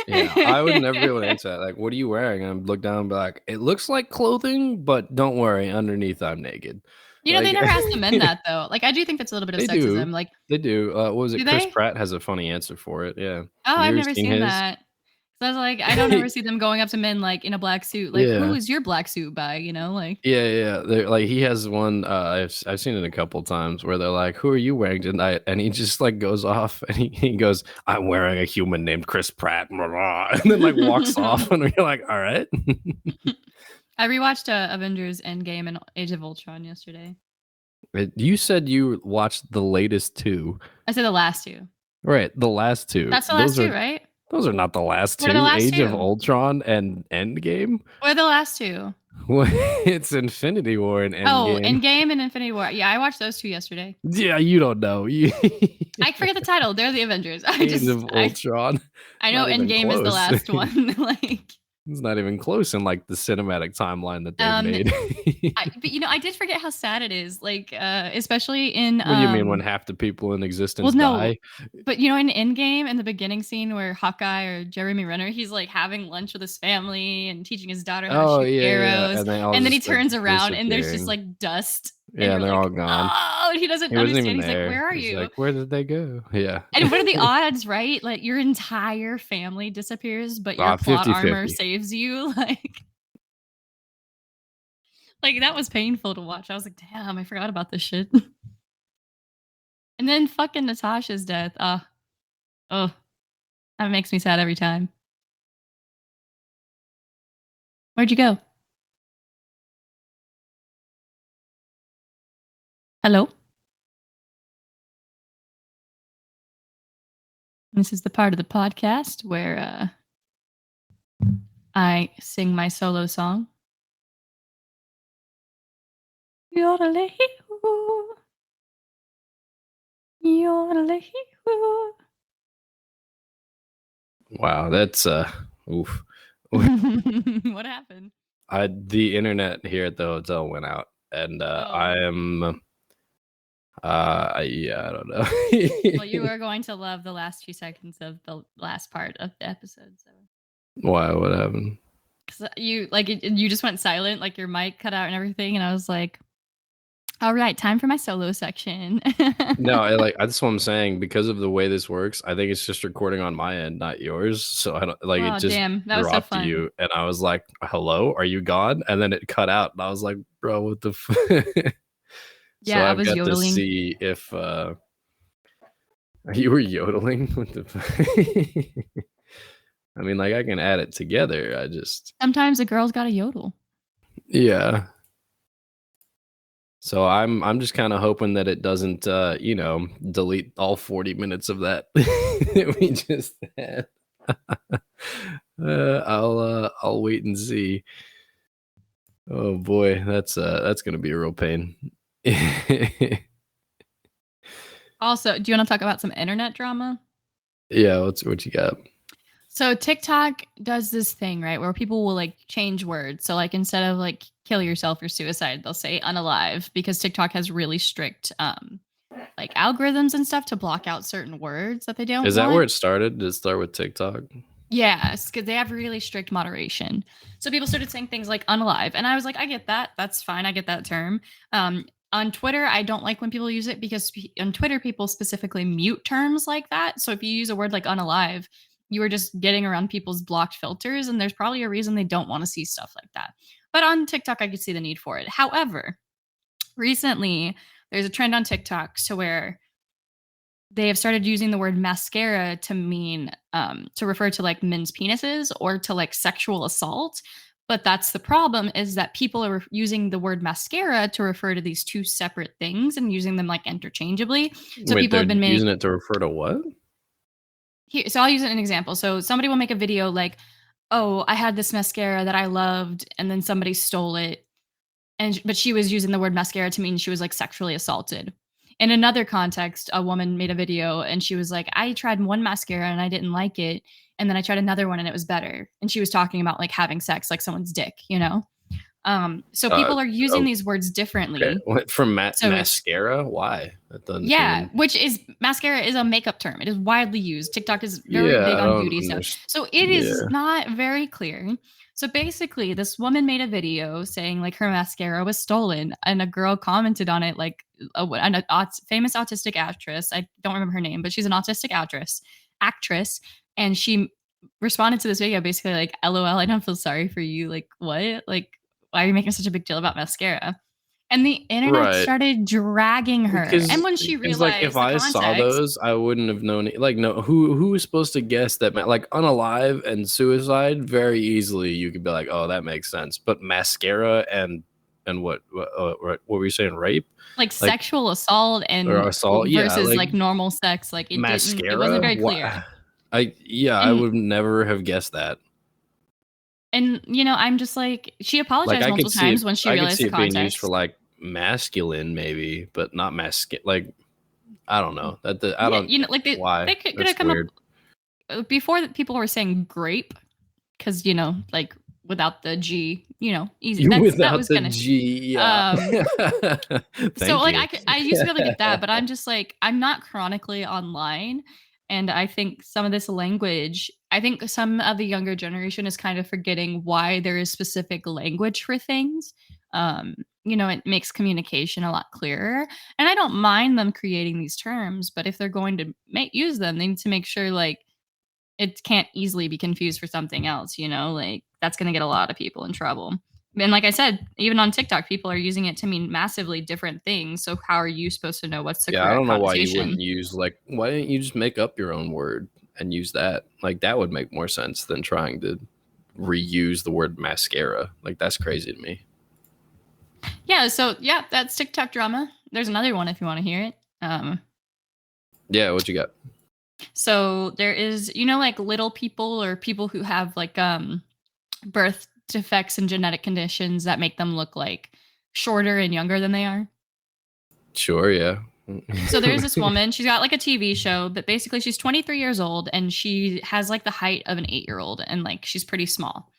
yeah. I would never be able to answer that. Like, what are you wearing? And I'd look down and be like, it looks like clothing, but don't worry, underneath I'm naked. They Like, never asked the men that though. Like I do think that's a little bit of they do. sexism. Like, They do. What was do it? Chris they? Pratt has a funny answer for it. Yeah. Oh, Have you I've ever never seen seen his? that. So I was like, I don't ever see them going up to men like in a black suit. Like, who Yeah. is your black suit by? Like Yeah, yeah. They're, like he has one. I've seen it a couple times where they're like, "Who are you wearing tonight?" And he just like goes off and he goes, "I'm wearing a human named Chris Pratt," blah, blah, and then like walks off, and you're like, "All right." I rewatched Avengers Endgame and Age of Ultron yesterday. You said you watched the latest two, I said the last two. right? The last two. That's the last two, right? Those are not the last What are the two. last Age of two? Ultron and Endgame. What are the last two? It's Infinity War and Oh, Endgame. Endgame and Infinity War. Yeah, I watched those two yesterday. Yeah, you don't know. I forget the title. They're the Avengers. Age of Ultron. I know Not even Endgame is the close. last one. Like It's not even close in like the cinematic timeline that they've um made. but I did forget how sad it is. Like especially in What do you mean when half the people in well, existence no, die? but in Endgame, in the beginning scene where Hawkeye or Jeremy Renner, he's like having lunch with his family and teaching his daughter how to Oh shoot yeah, yeah, arrows, and they all and then he just like turns around and there's just disappearing. like dust, and Yeah, you're and they're all like, gone. oh, and he doesn't He wasn't understand. even He's like, there. where are He's you? like, where did they go? Yeah. And what are the odds, right? Like your entire family disappears, but your plot 50 armor 50. saves you. Like that was painful to watch. I was like, damn, I forgot about this shit. And then fucking Natasha's death. Oh, that makes me sad every time. Where'd you go? Hello? This is the part of the podcast where I sing my solo song. Yodeling-hoo. Yodeling-hoo. Wow, that's oof. What happened? The internet here at the hotel went out, and I am yeah, I don't know. Well, you are going to love the last few seconds of the last part of the episode. So, Why? What happened? because you just went silent, like your mic cut out and everything, and I was like, "All right, time for my solo section." No, that's what I'm saying. Because of the way this works, I think it's just recording on my end, not yours. So I don't like it Oh, just damn, that was so dropped fun. you, and I was like, "Hello, are you gone?" And then it cut out, and I was like, "Bro, what the?" So Yeah, I I've was got to yodeling. see if you were yodeling. What the? I mean, like I can add it together. I just Sometimes a girl's got to yodel. yeah. So I'm just kind of hoping that it doesn't delete all 40 minutes of that that we just had. I'll wait and see. Oh boy, that's gonna be a real pain. Also, do you want to talk about some internet drama? Yeah, what you got? So TikTok does this thing, right, where people will like change words. So like instead of like kill yourself or suicide, they'll say unalive because TikTok has really strict like algorithms and stuff to block out certain words that they don't Is that where want. it started? Did it start with TikTok? Yes, because they have really strict moderation. So people started saying things like unalive. And I was like, I get that. That's fine. I get that term. On Twitter, I don't like when people use it because on Twitter, people specifically mute terms like that. So if you use a word like unalive, you are just getting around people's blocked filters. And there's probably a reason they don't want to see stuff like that. But on TikTok, I could see the need for it. However, recently, there's a trend on TikTok to where they have started using the word mascara to mean to refer to like men's penises or to like sexual assault. But that's the problem, is that people are using the word mascara to refer to these two separate things and using them like interchangeably. So Wait, people they're have been using it to refer to what? so I'll use an example. So somebody will make a video like, "Oh, I had this mascara that I loved and then somebody stole it." But she was using the word mascara to mean she was like sexually assaulted. In another context, a woman made a video and she was like, I tried one mascara and I didn't like it, and then I tried another one and it was better. And she was talking about like having sex like someone's dick, you know. So Uh, people are using these words okay. differently. What from So it's mascara? Why? That doesn't yeah, seem. which is mascara is a makeup term. It is widely used. TikTok is very Yeah, big I on don't beauty stuff. understand. So it is Yeah. not very clear. So basically, this woman made a video saying like her mascara was stolen, and a girl commented on it like famous autistic actress. I don't remember her name, but she's an autistic actress, and she responded to this video basically like, "LOL, I don't feel sorry for you. Like what? Like why are you making such a big deal about mascara?" And the internet Right. started dragging her. And when she Because like if realized the I saw context, those, I wouldn't have known it. Like no, who was supposed to guess that? Like unalive and suicide, very easily you could be like, oh, that makes sense. But mascara and what were you saying? Rape, like like sexual assault or and assault? Yeah, versus like like normal sex, like it wasn't mascara. very What? clear. I And would never have guessed that. I'm just like, she Like apologized multiple times when she I could realized see the it being used for context. like masculine, maybe, but not like I don't know I Yeah, don't like why they could that's have come up weird. before that people were saying grape because like without the G, easy. You That without was the kind of G, yeah. um so Thank like you. I used to be able to get that, but I'm just like I'm not chronically online, and I think some of this language, I think some of the younger generation is kind of forgetting why there is specific language for things. It makes communication a lot clearer, and I don't mind them creating these terms, but if they're going to use them, they need to make sure like it can't easily be confused for something else, like that's going to get a lot of people in trouble. And like I said, even on TikTok, people are using it to mean massively different things. So how are you supposed to know what's the Yeah, I correct don't know why you wouldn't connotation? use like why didn't you just make up your own word and use that? Like that would make more sense than trying to reuse the word mascara. Like that's crazy to me. Yeah, so yeah, that's TikTok drama. There's another one if you want to hear it. Yeah, what you got? So there is, you know, like little people or people who have like birth defects and genetic conditions that make them look like shorter and younger than they are. Sure, yeah. So there's this woman, she's got like a TV show, but basically she's 23 years old and she has like the height of an 8-year-old and like she's pretty small.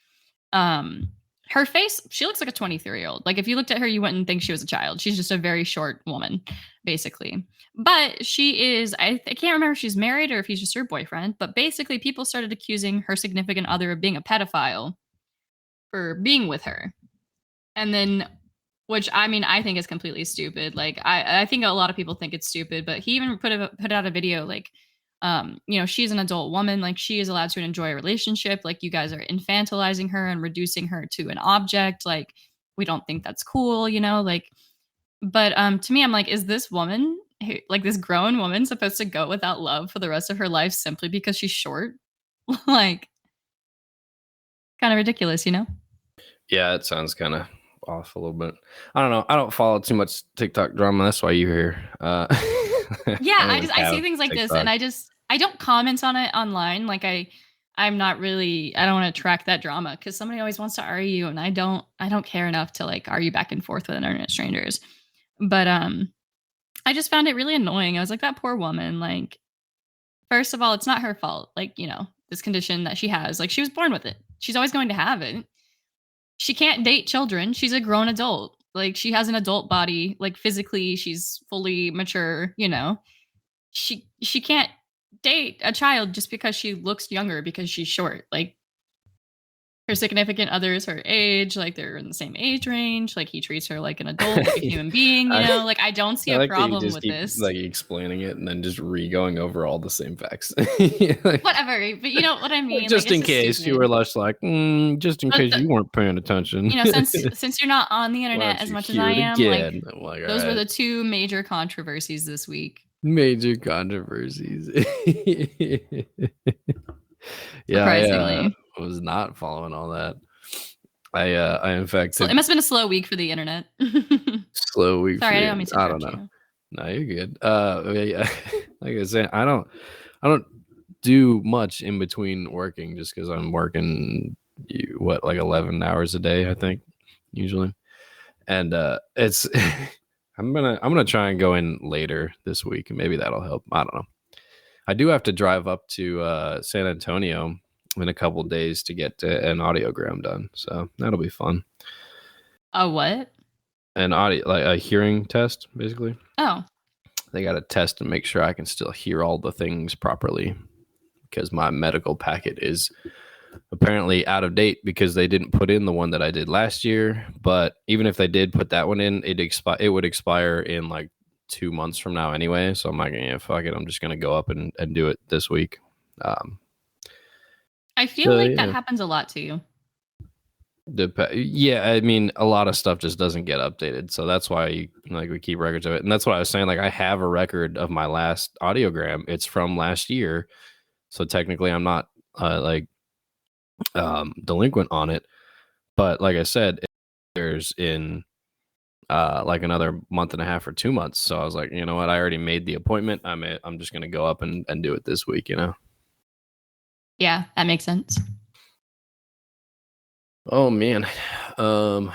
Um her face, she looks like a 23-year-old. Like if you looked at her, you wouldn't think she was a child. She's just a very short woman, basically. But she is, I can't remember if she's married or if he's just her boyfriend, but basically people started accusing her significant other of being a pedophile for being with her. And then, which I mean, I think is completely stupid. Like I think a lot of people think it's stupid, but he even put out a video like, you know, she's an adult woman, like she is allowed to enjoy a relationship. Like you guys are infantilizing her and reducing her to an object. Like we don't think that's cool, you know, like. But to me, I'm like, is this woman, like this grown woman, supposed to go without love for the rest of her life simply because she's short? Like, kind of ridiculous, you know? Yeah, it sounds kind of off a little bit. I don't know. I don't follow too much TikTok drama. That's why you're here. I Yeah, don't even I see have things like this TikTok. and I don't comment on it online. Like I'm not really, I don't want to track that drama because somebody always wants to argue and I don't care enough to like argue back and forth with internet strangers. But I just found it really annoying. I was like, that poor woman, like, first of all, it's not her fault. Like, you know, this condition that she has, like she was born with it. She's always going to have it. She can't date children. She's a grown adult. Like she has an adult body, like physically she's fully mature, you know. She can't date a child just because she looks younger because she's short. Like her significant other is her age, like they're in the same age range, like he treats her like an adult, like a human being, you I, know? Like I don't see I a like that you problem just with keep this. like explaining it and then just re-going over all the same facts. Like, Whatever, but you know what I mean? Like just it's in just case you stupid. were less like, just in But case you weren't paying attention. you know, since you're not on the Why internet don't as you much as I hear it am, like again? I'm like, all those were right. the two major controversies this week. Major controversies. Yeah, Surprisingly. I was not following all that. I in fact So took it must have been a slow week for the internet. slow week for Sorry, I the didn't mean to I don't interrupt know. you. No, you're good. Yeah, like I said, I don't do much in between working just because I'm working what like 11 hours a day, I think, usually. And it's I'm gonna try and go in later this week and maybe that'll help. I don't know. I do have to drive up to San Antonio in a couple days to get an audiogram done, so that'll be fun. A what? An audio, like a hearing test, basically. Oh, They got to test and make sure I can still hear all the things properly because my medical packet is apparently out of date because they didn't put in the one that I did last year. But even if they did put that one in, it would expire in like 2 months from now anyway. So I'm like, yeah, fuck it. I'm just gonna go up and do it this week. Um, I feel so like that yeah, happens a lot to you. yeah. I mean, a lot of stuff just doesn't get updated, so that's why like we keep records of it. And that's what I was saying. Like I have a record of my last audiogram. It's from last year, so technically I'm not like delinquent on it. But like I said, there's in like another month and a half or 2 months. So I was like, you know what? I already made the appointment. I'm just gonna go up and do it this week. You know. Yeah, that makes sense. Oh man. Um.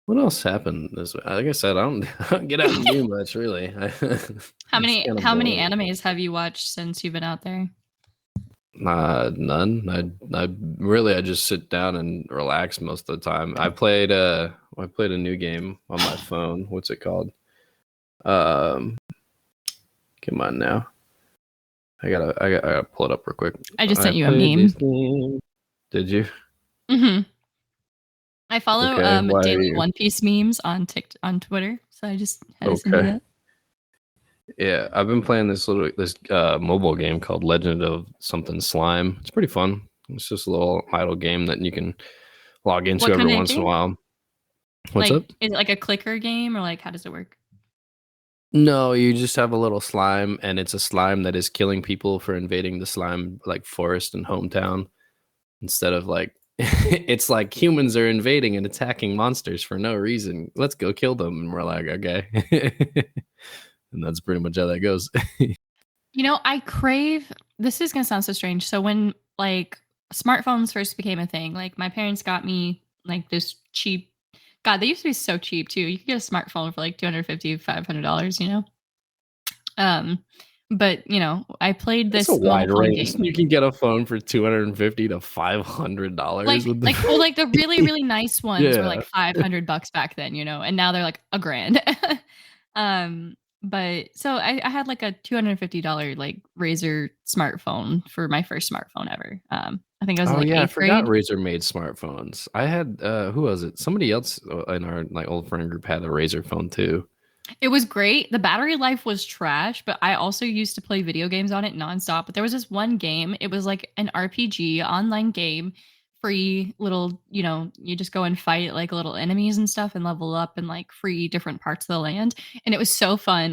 What else happened this week? Like I said, I don't get out and do much really. It's kind of How many boring. animes have you watched since you've been out there? None. I just sit down and relax most of the time. I played a new game on my phone. What's it called? Um, come on now. I gotta pull it up real quick. I just I sent you a played this meme. game. Did you? Hmm. I follow Okay. Why are daily you? One Piece memes on on Twitter, so I just had to send you Okay. that. Yeah, I've been playing this mobile game called Legend of something Slime. It's pretty fun. It's just a little idle game that you can log into What every kind of once in a game? while. What's Like, up? is it like a clicker game or like how does it work? No, you just have a little slime, and it's a slime that is killing people for invading the slime like forest and hometown. Instead of like, it's like humans are invading and attacking monsters for no reason. Let's go kill them. And we're like, okay. And that's pretty much how that goes. I crave, this is going to sound so strange. So when like smartphones first became a thing, like my parents got me like this cheap, God, they used to be so cheap too. You could get a smartphone for like $250, $500, Um, but I played That's a this mobile wide phone range. game. You can get a phone for $250 to $500 Like with the like well, like the really, really nice ones were yeah. like $500 back then, and now they're like a grand. But so I had like a $250 like Razer smartphone for my first smartphone ever. I think I was in Oh like yeah, I eighth forgot grade. Razer made smartphones. I had who was it? Somebody else in our like old friend group had a Razer phone too. It was great. The battery life was trash, but I also used to play video games on it nonstop. But there was this one game, it was like an RPG online game, free little, you just go and fight like little enemies and stuff and level up and like free different parts of the land. And it was so fun.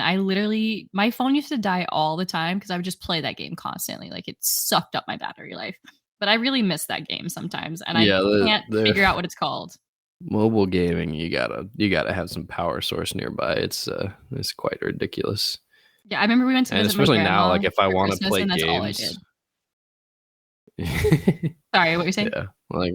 My phone used to die all the time because I would just play that game constantly. Like it sucked up my battery life. But I really miss that game sometimes. And I Yeah, can't the figure out what it's called. mobile gaming, you gotta have some power source nearby. It's quite ridiculous. Yeah, I remember we went to And visit my especially now, grandma like if I for want to Christmas, play and that's all I games, did. Sorry, what you're saying? yeah, like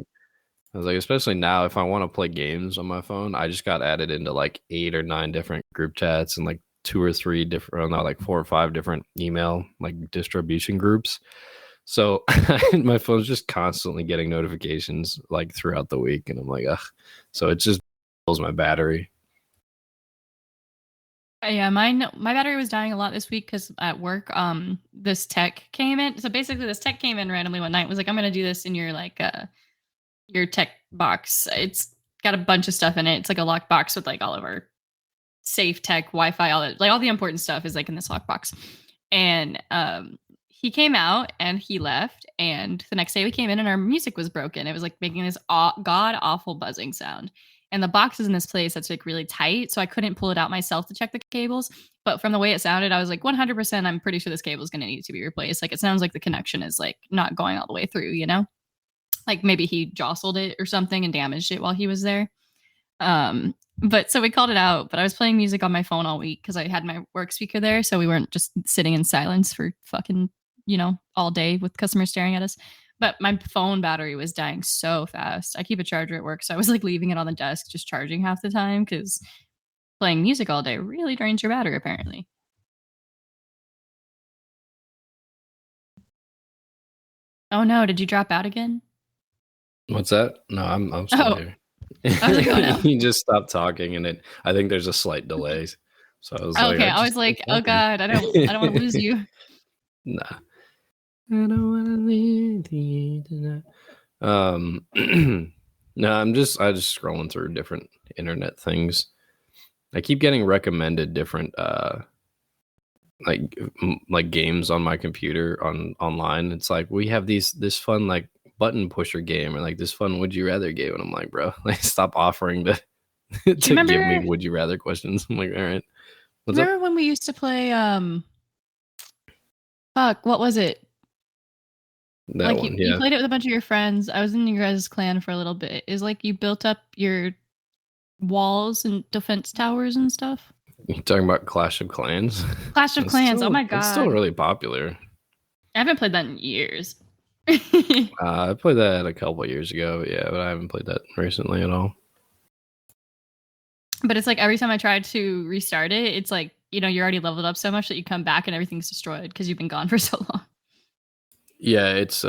I was like, especially now, if I want to play games on my phone, I just got added into like 8 or 9 different group chats and like 2 or 3 different, well, not like 4 or 5 different email like distribution groups. So my phone's just constantly getting notifications like throughout the week, and I'm like, ugh. So it just fills my battery. Yeah, my battery was dying a lot this week because at work, this tech came in. So basically, this tech came in randomly one night. Was like, I'm gonna do this in your tech box. It's got a bunch of stuff in it. It's like a lock box with like all of our safe tech, Wi-Fi, all the important stuff is like in this lockbox. And he came out and he left. And the next day we came in and our music was broken. It was like making this god awful buzzing sound. And the box is in this place that's like really tight, so I couldn't pull it out myself to check the cables. But from the way it sounded, I was like 100%. I'm pretty sure this cable is going to need to be replaced. Like it sounds like the connection is like not going all the way through. Like maybe he jostled it or something and damaged it while he was there. But so we called it out, but I was playing music on my phone all week because I had my work speaker there. So we weren't just sitting in silence for fucking, all day with customers staring at us. But my phone battery was dying so fast. I keep a charger at work. So I was like leaving it on the desk, just charging half the time because playing music all day really drains your battery, apparently. Oh no, did you drop out again? What's that? No, I'm still Oh, here. I was like, oh no. He just stopped talking, and I think there's a slight delay. So I was like, Okay, I I just was started like, oh talking. god, I don't want to lose you. Nah. I don't wanna leave you tonight. No, I just scrolling through different internet things. I keep getting recommended different like games on my computer online. It's like we have this fun like button pusher game or like this fun would you rather game, and I'm like, bro, like stop offering to Do you to give me remember? would you rather questions. I'm like, all right, what's up? Remember when we used to play? Fuck, what was it? That Like you, one, you yeah. played it with a bunch of your friends. I was in your guys' clan for a little bit. Is like you built up your walls and defense towers and stuff. You talking about Clash of Clans? Clash of It's Clans. Oh still my it's still god, really popular. I haven't played that in years. I played that a couple years ago, yeah, but I haven't played that recently at all. But it's like every time I try to restart it, it's like you're already leveled up so much that you come back and everything's destroyed because you've been gone for so long. Yeah, it's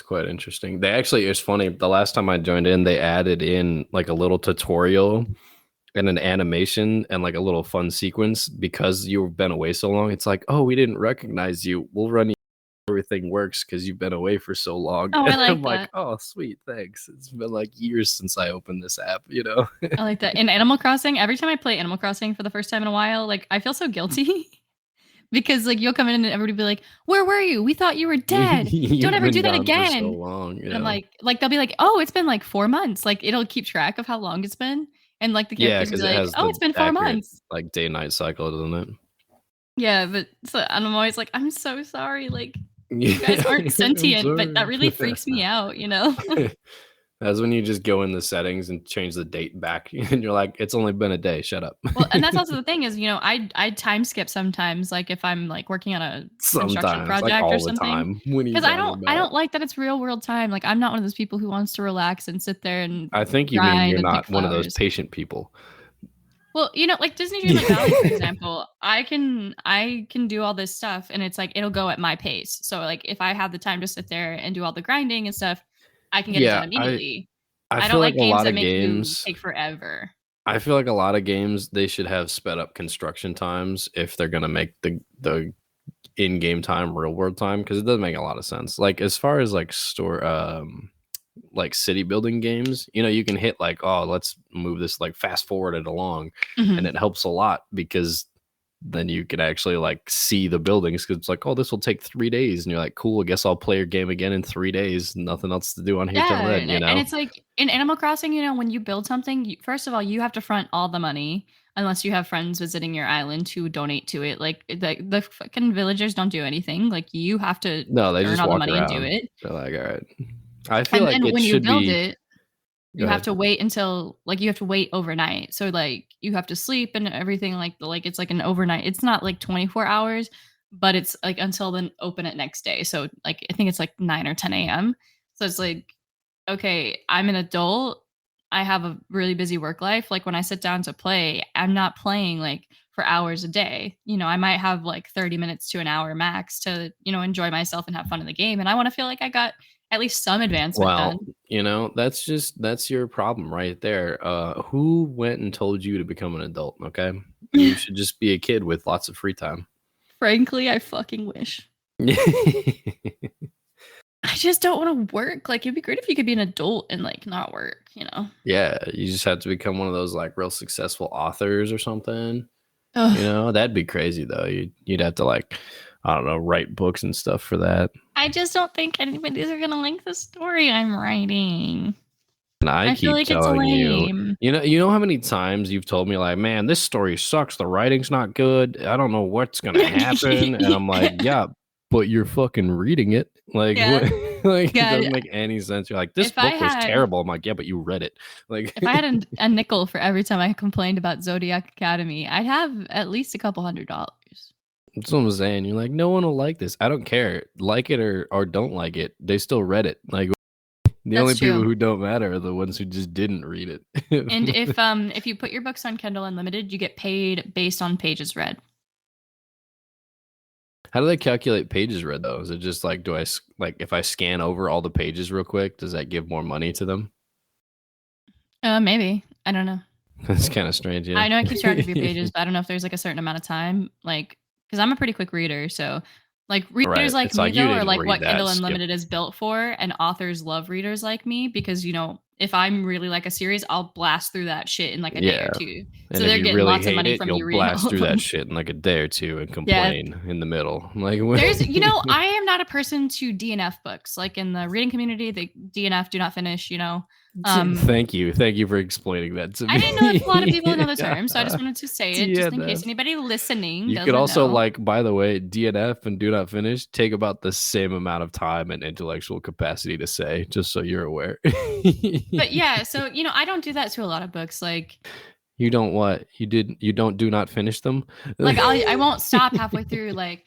quite interesting. They actually it's funny, the last time I joined in, they added in like a little tutorial and an animation and like a little fun sequence because you've been away so long. It's like, oh, we didn't recognize you. We'll run you everything works because you've been away for so long. Oh, I And I'm like like, that. oh, sweet, thanks. It's been like years since I opened this app. I like that. In Animal Crossing, every time I play Animal Crossing for the first time in a while, like I feel so guilty. Because like you'll come in and everybody will be like, "Where were you? We thought you were dead. Don't You've ever been do that gone for so again." long, And I'm like they'll be like, "Oh, it's been like 4 months." Like it'll keep track of how long it's been, and like the Yeah, characters will because be it like, has "Oh, the it's been four accurate months." like day night cycle, doesn't Yeah, but so and I'm always like, "I'm so sorry. Like you guys aren't it? I'm sentient," but that sorry. really freaks me out. That's when you just go in the settings and change the date back, and you're like, "It's only been a day. Shut up." Well, and that's also the thing is, I time skip sometimes, like if I'm like working on a construction Sometimes, like project or all the something, time. What are you because I talking don't I about? don't like that it's real world time. Like I'm not one of those people who wants to relax and sit there and I think you mean grind you're and pick not one of those flowers. patient people. Well, like Disney Dreamlight Valley, for example, I can do all this stuff and it's like it'll go at my pace. So like if I have the time to sit there and do all the grinding and stuff, I can get it done Yeah, immediately. I I don't feel like like a games lot that of make you games take forever. I feel like a lot of games, they should have sped up construction times if they're gonna make the in-game time real world time, because it doesn't make a lot of sense. Like as far as like like city building games, you can hit like, oh, let's move this, like fast forward it along, and Mhm. it helps a lot because then you can actually like see the buildings, because it's like, oh, this will take 3 days, and you're like, cool, I guess I'll play your game again in 3 days. Nothing else to do on here till Yeah, then, and it's like in Animal Crossing, when you build something, first of all, you have to front all the money unless you have friends visiting your island to donate to it. Like the fucking villagers don't do anything. Like you have to No, they earn just all the walk money and do around. it. They're like, all right. I feel And like then it when you should build be. it, Go you have ahead. to wait until like you have to wait overnight. So like you have to sleep and everything like it's like an overnight. It's not like 24 hours, but it's like until then open it next day. So like I think it's like 9 or 10 a.m. So it's like, okay, I'm an adult. I have a really busy work life. Like when I sit down to play, I'm not playing like for hours a day. I might have like 30 minutes to an hour max to, enjoy myself and have fun in the game. And I want to feel like I got at least some advancement Well, done. that's your problem right there. Who went and told you to become an adult? Okay, you should just be a kid with lots of free time. Frankly, I fucking wish. I just don't want to work. Like, it'd be great if you could be an adult and like not work. Yeah, you just have to become one of those like real successful authors or something. Ugh. That'd be crazy though. You'd have to like, I don't know, write books and stuff for that. I just don't think anybody's gonna like the story I'm writing. And I I feel keep like it's telling you, lame. you know how many times you've told me like, man, this story sucks. The writing's not good. I don't know what's gonna happen. And I'm like, yeah, but you're fucking reading it. Like what? Yeah. Like it God, doesn't make any sense. You're like, this if I book was had terrible. I'm like, yeah, but you read it. Like if I had a nickel for every time I complained about Zodiac Academy, I'd have at least a couple $100s. that's what I'm saying. You're like, no one will like this. I don't care. Like it or don't like it. They still read it. Like the only That's people true. who don't matter are the ones who just didn't read And it. if you put your books on Kindle Unlimited, you get paid based on pages read. How do they calculate pages read though? Is it just like, like if I scan over all the pages real quick, does that give more money to them? Maybe. I don't know. That's kind of strange, yeah. I know it keeps track of your pages, but I don't know if there's like a certain amount of time, like because I'm a pretty quick reader. So, like readers Right. like It's me like you though, are didn't like read what that. Kindle Skip. Unlimited is built for, and authors love readers like me because if I'm really like a series, I'll blast through that shit in like a day or Yeah. two. So And if they're you getting really lots of hate money it, from you'll you reading blast all of through that them. shit in like a day or two and Yeah, complain in the middle. I'm like, I am not a person to DNF books. Like in the reading community, the DNF do not finish. Um, Thank you. Thank you for explaining that to I didn't know if a lot of people know the me. term, so I just wanted to say it just in case DNF. anybody listening You could doesn't also know. like, by the way, DNF and do not finish take about the same amount of time and intellectual capacity to say, just so you're aware. But yeah, so I don't do that to a lot of books. You don't what? You don't do not finish them? I won't stop halfway through. Like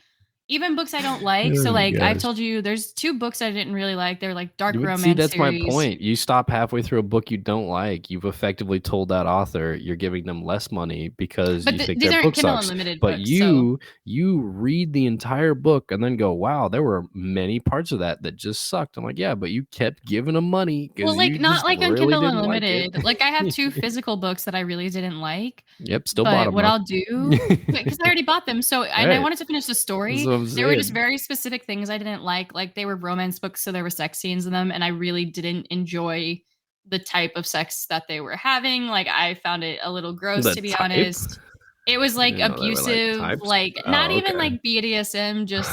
even books I don't like. So Oh like I've gosh. told you, there's two books I didn't really like. They're like dark See, romance that's my series. point. You stop halfway through a book you don't like. You've effectively told that author you're giving them less money because But you think these their aren't book Kindle sucks. Unlimited But books, so you read the entire book and then go, "Wow, there were many parts of that just sucked." I'm like, "Yeah, but you kept giving them money well, because like you not just like on really Kindle didn't like it." Unlimited. Like I have two physical books that I really didn't like. Yep, still bought But them what though. I'll do, because I already bought them, so and I Right, wanted to finish the that's story. what I'm There were just saying. very specific things I didn't like. Like they were romance books, so there were sex scenes in them, and I really didn't enjoy the type of sex that they were having. Like I found it a little gross, The to be type? honest. It was I like didn't know they were like abusive, types. like not Oh, even okay. like BDSM, just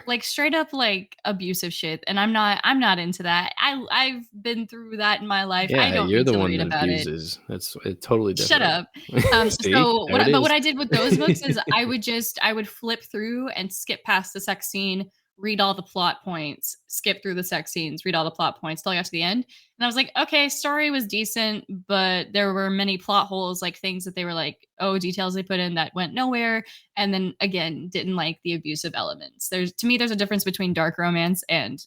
like straight up like abusive shit. And I'm not into that. I've been through that in my life. I Yeah, don't you're need the to one read that about it. abuses. It's totally Shut different. up. See, So there it but what is. I did with those books is I would flip through and skip past the sex scene read all the plot points, skip through the sex scenes, read all the plot points till I got to the end. And I was like, okay, story was decent, but there were many plot holes, like things that they were like, oh, details they put in that went nowhere. And then again, didn't like the abusive elements. There's a difference between dark romance and,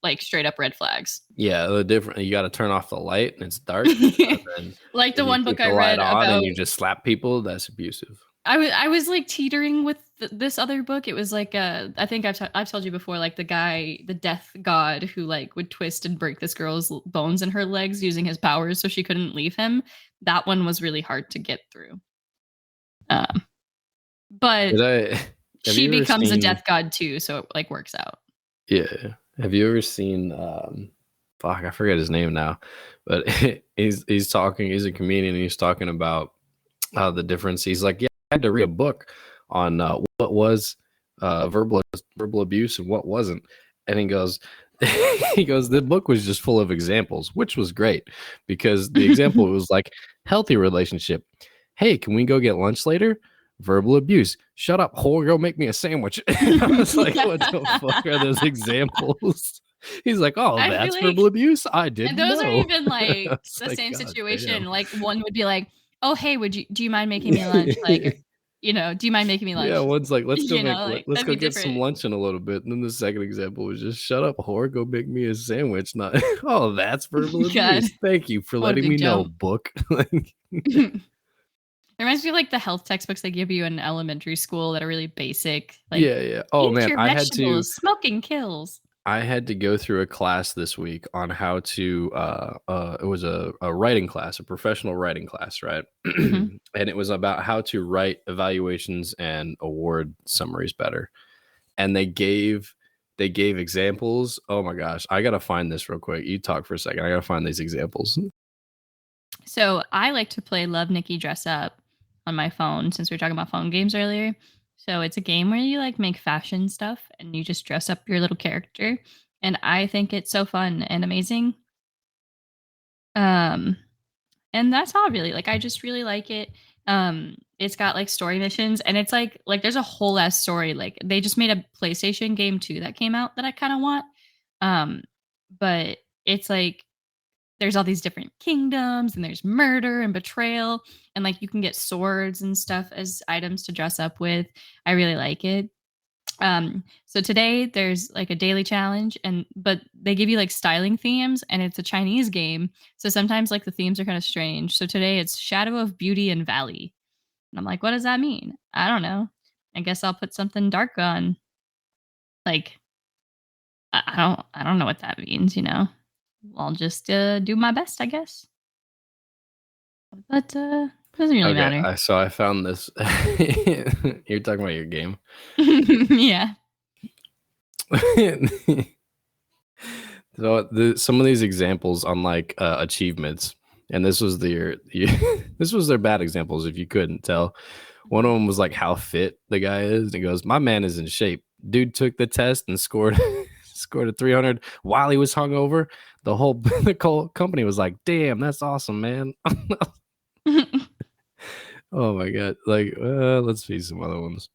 like straight up red flags. Yeah, the different. You got to turn off the light and it's dark. And then Like the if you one book keep I the light read on about, and you just slap people, that's abusive. I was like teetering with this other book. It was like I think I've told you before, like the death god who like would twist and break this girl's bones in her legs using his powers so she couldn't leave him. That one was really hard to get through. Um, but Did I? Have she you ever becomes a seen? death god too, so it like works out. Yeah. Have you ever seen? Fuck, I forget his name now, but he's talking. He's a comedian. And he's talking about the difference. He's like, yeah, I had to read a book on what was verbal abuse and what wasn't, and he goes. He goes, the book was just full of examples, which was great because the example was like healthy relationship. Hey, can we go get lunch later? Verbal abuse. Shut up, whore. Go make me a sandwich. And I was like, what the fuck are those examples? He's like, oh, I feel that's like, verbal abuse. I and didn't those aren't know. even I like was the like, same God situation. damn. Like one would be like, "Oh, hey, do you mind making me lunch?" Like, do you mind making me Yeah, lunch? one's like, Like let's that'd go be get some different. lunch in a little bit. And then the second example was just shut up, whore, go make me a sandwich. Not oh, that's verbal God, abuse. Thank you for what a letting big me know, jump. book. Like, It reminds me of like the health textbooks they give you in elementary school that are really basic, like yeah, yeah. Oh eat man, your vegetables, smoking kills. I had to go through a class this week on how to it was a writing class, a professional writing class, right? Hmm. And it was about how to write evaluations and award summaries better. And they gave examples. Oh my gosh, I gotta find this real quick. You talk for a second. I gotta find these examples. So I like to play Love Nikki Dress Up on my phone since we were talking about phone games earlier. So it's a game where you like make fashion stuff and you just dress up your little character. And I think it's so fun and amazing. Um, and that's all really like I just really like it. It's got like story missions and it's like there's a whole ass story. Like they just made a PlayStation game too that came out that I kind of want. Um, but it's like there's all these different kingdoms and there's murder and betrayal and like you can get swords and stuff as items to dress up with. I really like it. So today there's like a daily challenge but they give you like styling themes and it's a Chinese game. So sometimes like the themes are kind of strange. So today it's Shadow of Beauty and Valley. And I'm like, what does that mean? I don't know. I guess I'll put something dark on. Like I don't know what that means. I'll just do my best, I guess. But doesn't really Okay, matter. I found this. You're talking about your game. Yeah. So some of these examples on like achievements, and this was this was their bad examples if you couldn't tell. One of them was like how fit the guy is. And he goes, "My man is in shape. Dude took the test and scored scored a 300 while he was hungover." The whole company was like, "Damn, that's awesome, man." Oh my god! Like, let's see some other ones.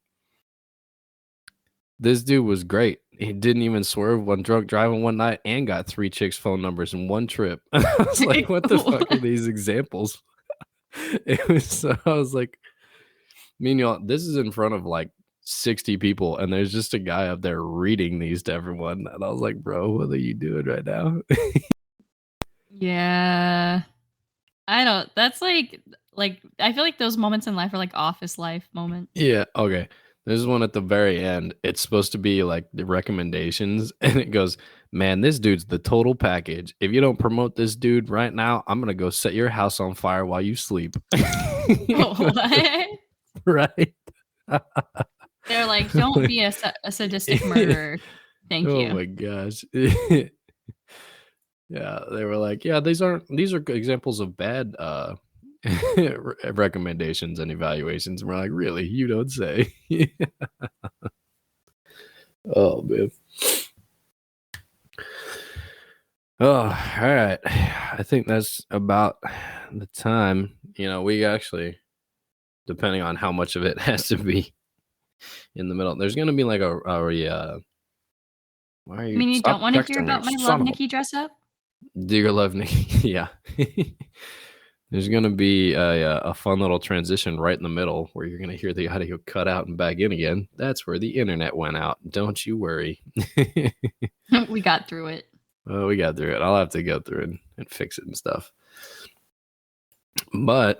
This dude was great. He didn't even swerve when drunk driving one night and got 3 chicks' phone numbers in one trip. I was like, what the fuck are these examples? I was like, meanwhile, this is in front of like 60 people, and there's just a guy up there reading these to everyone. And I was like, bro, what are you doing right now? Yeah. I don't that's like I feel like those moments in life are like office life moments. Yeah, okay. There's one at the very end. It's supposed to be like the recommendations, and it goes, "Man, this dude's the total package. If you don't promote this dude right now, I'm gonna go set your house on fire while you sleep." What? Right? They're like, don't be a sadistic murderer. Thank Oh you. my gosh. Yeah, they were like, "Yeah, these are good examples of bad recommendations and evaluations." And we're like, "Really? You don't say?" Oh man. Oh, all right. I think that's about the time. We actually, depending on how much of it has to be in the middle. There's gonna be like a why are I you mean, you don't stop want to hear texting me, about my Love son of a Nikki dress up? dear love Nikki? Yeah. There's gonna be a fun little transition right in the middle where you're gonna hear the audio cut out and back in again. That's where the internet went out. Don't you worry. We got through it. Well, we got through it. I'll have to go through it and fix it and stuff. But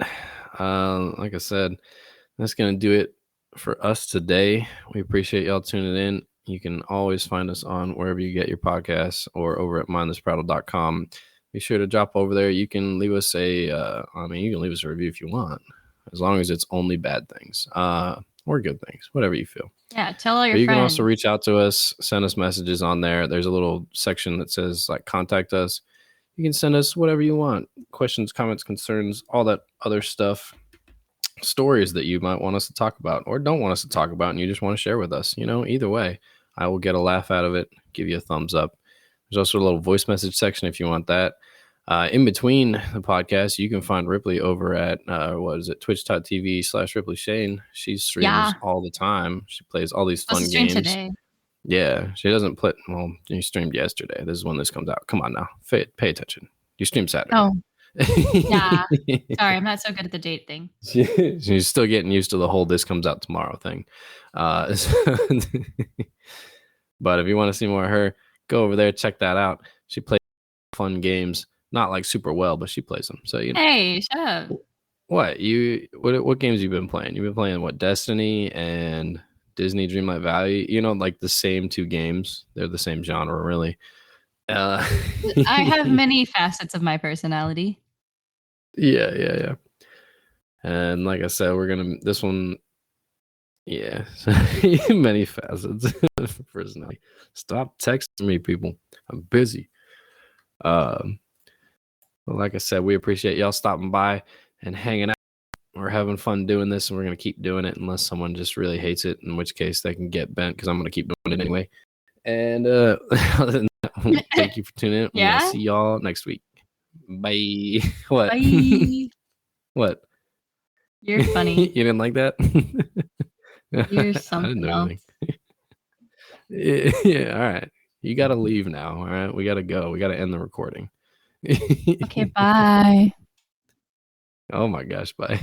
like I said, that's gonna do it for us today. We appreciate y'all tuning in. You can always find us on wherever you get your podcasts or over at mindlessprattle.com. Be sure to drop over there. You can leave us you can leave us a review if you want, as long as it's only bad things or good things, whatever you feel. Yeah, tell all your But you friends. can also reach out to us, send us messages on there. There's a little section that says like contact us. You can send us whatever you want, questions, comments, concerns, all that other stuff, stories that you might want us to talk about or don't want us to talk about and you just want to share with us. Either way, I will get a laugh out of it, give you a thumbs up. There's also a little voice message section if you want that. In between the podcast, you can find Ripley over at twitch.tv/Ripley Shane. She streams all the time. She plays all these fun games. Today. Yeah, she doesn't play. Well, you streamed yesterday. This is when this comes out. Come on now, pay attention. You streamed Saturday. Oh, yeah. Sorry, I'm not so good at the date thing. She's still getting used to the whole "this comes out tomorrow" thing. But if you want to see more of her, go over there, check that out. She plays fun games, not like super well, but she plays them. So Hey, shut up. What games you been playing? You've been playing what, Destiny and Disney Dreamlight Valley? Like the same two games. They're the same genre, really. I have many facets of my personality. Yeah. And like I said, this one, yeah, many facets of personality. Stop texting me, people. I'm busy. But like I said, we appreciate y'all stopping by and hanging out. We're having fun doing this, and we're going to keep doing it unless someone just really hates it, in which case they can get bent because I'm going to keep doing it anyway. And other than that, thank you for tuning in. Yeah? We'll see y'all next week. Bye. What? Bye. What? You're funny. You didn't like that? You're something else. Yeah, all right. You got to leave now, all right? We got to go. We got to end the recording. Okay, bye. Oh my gosh, bye.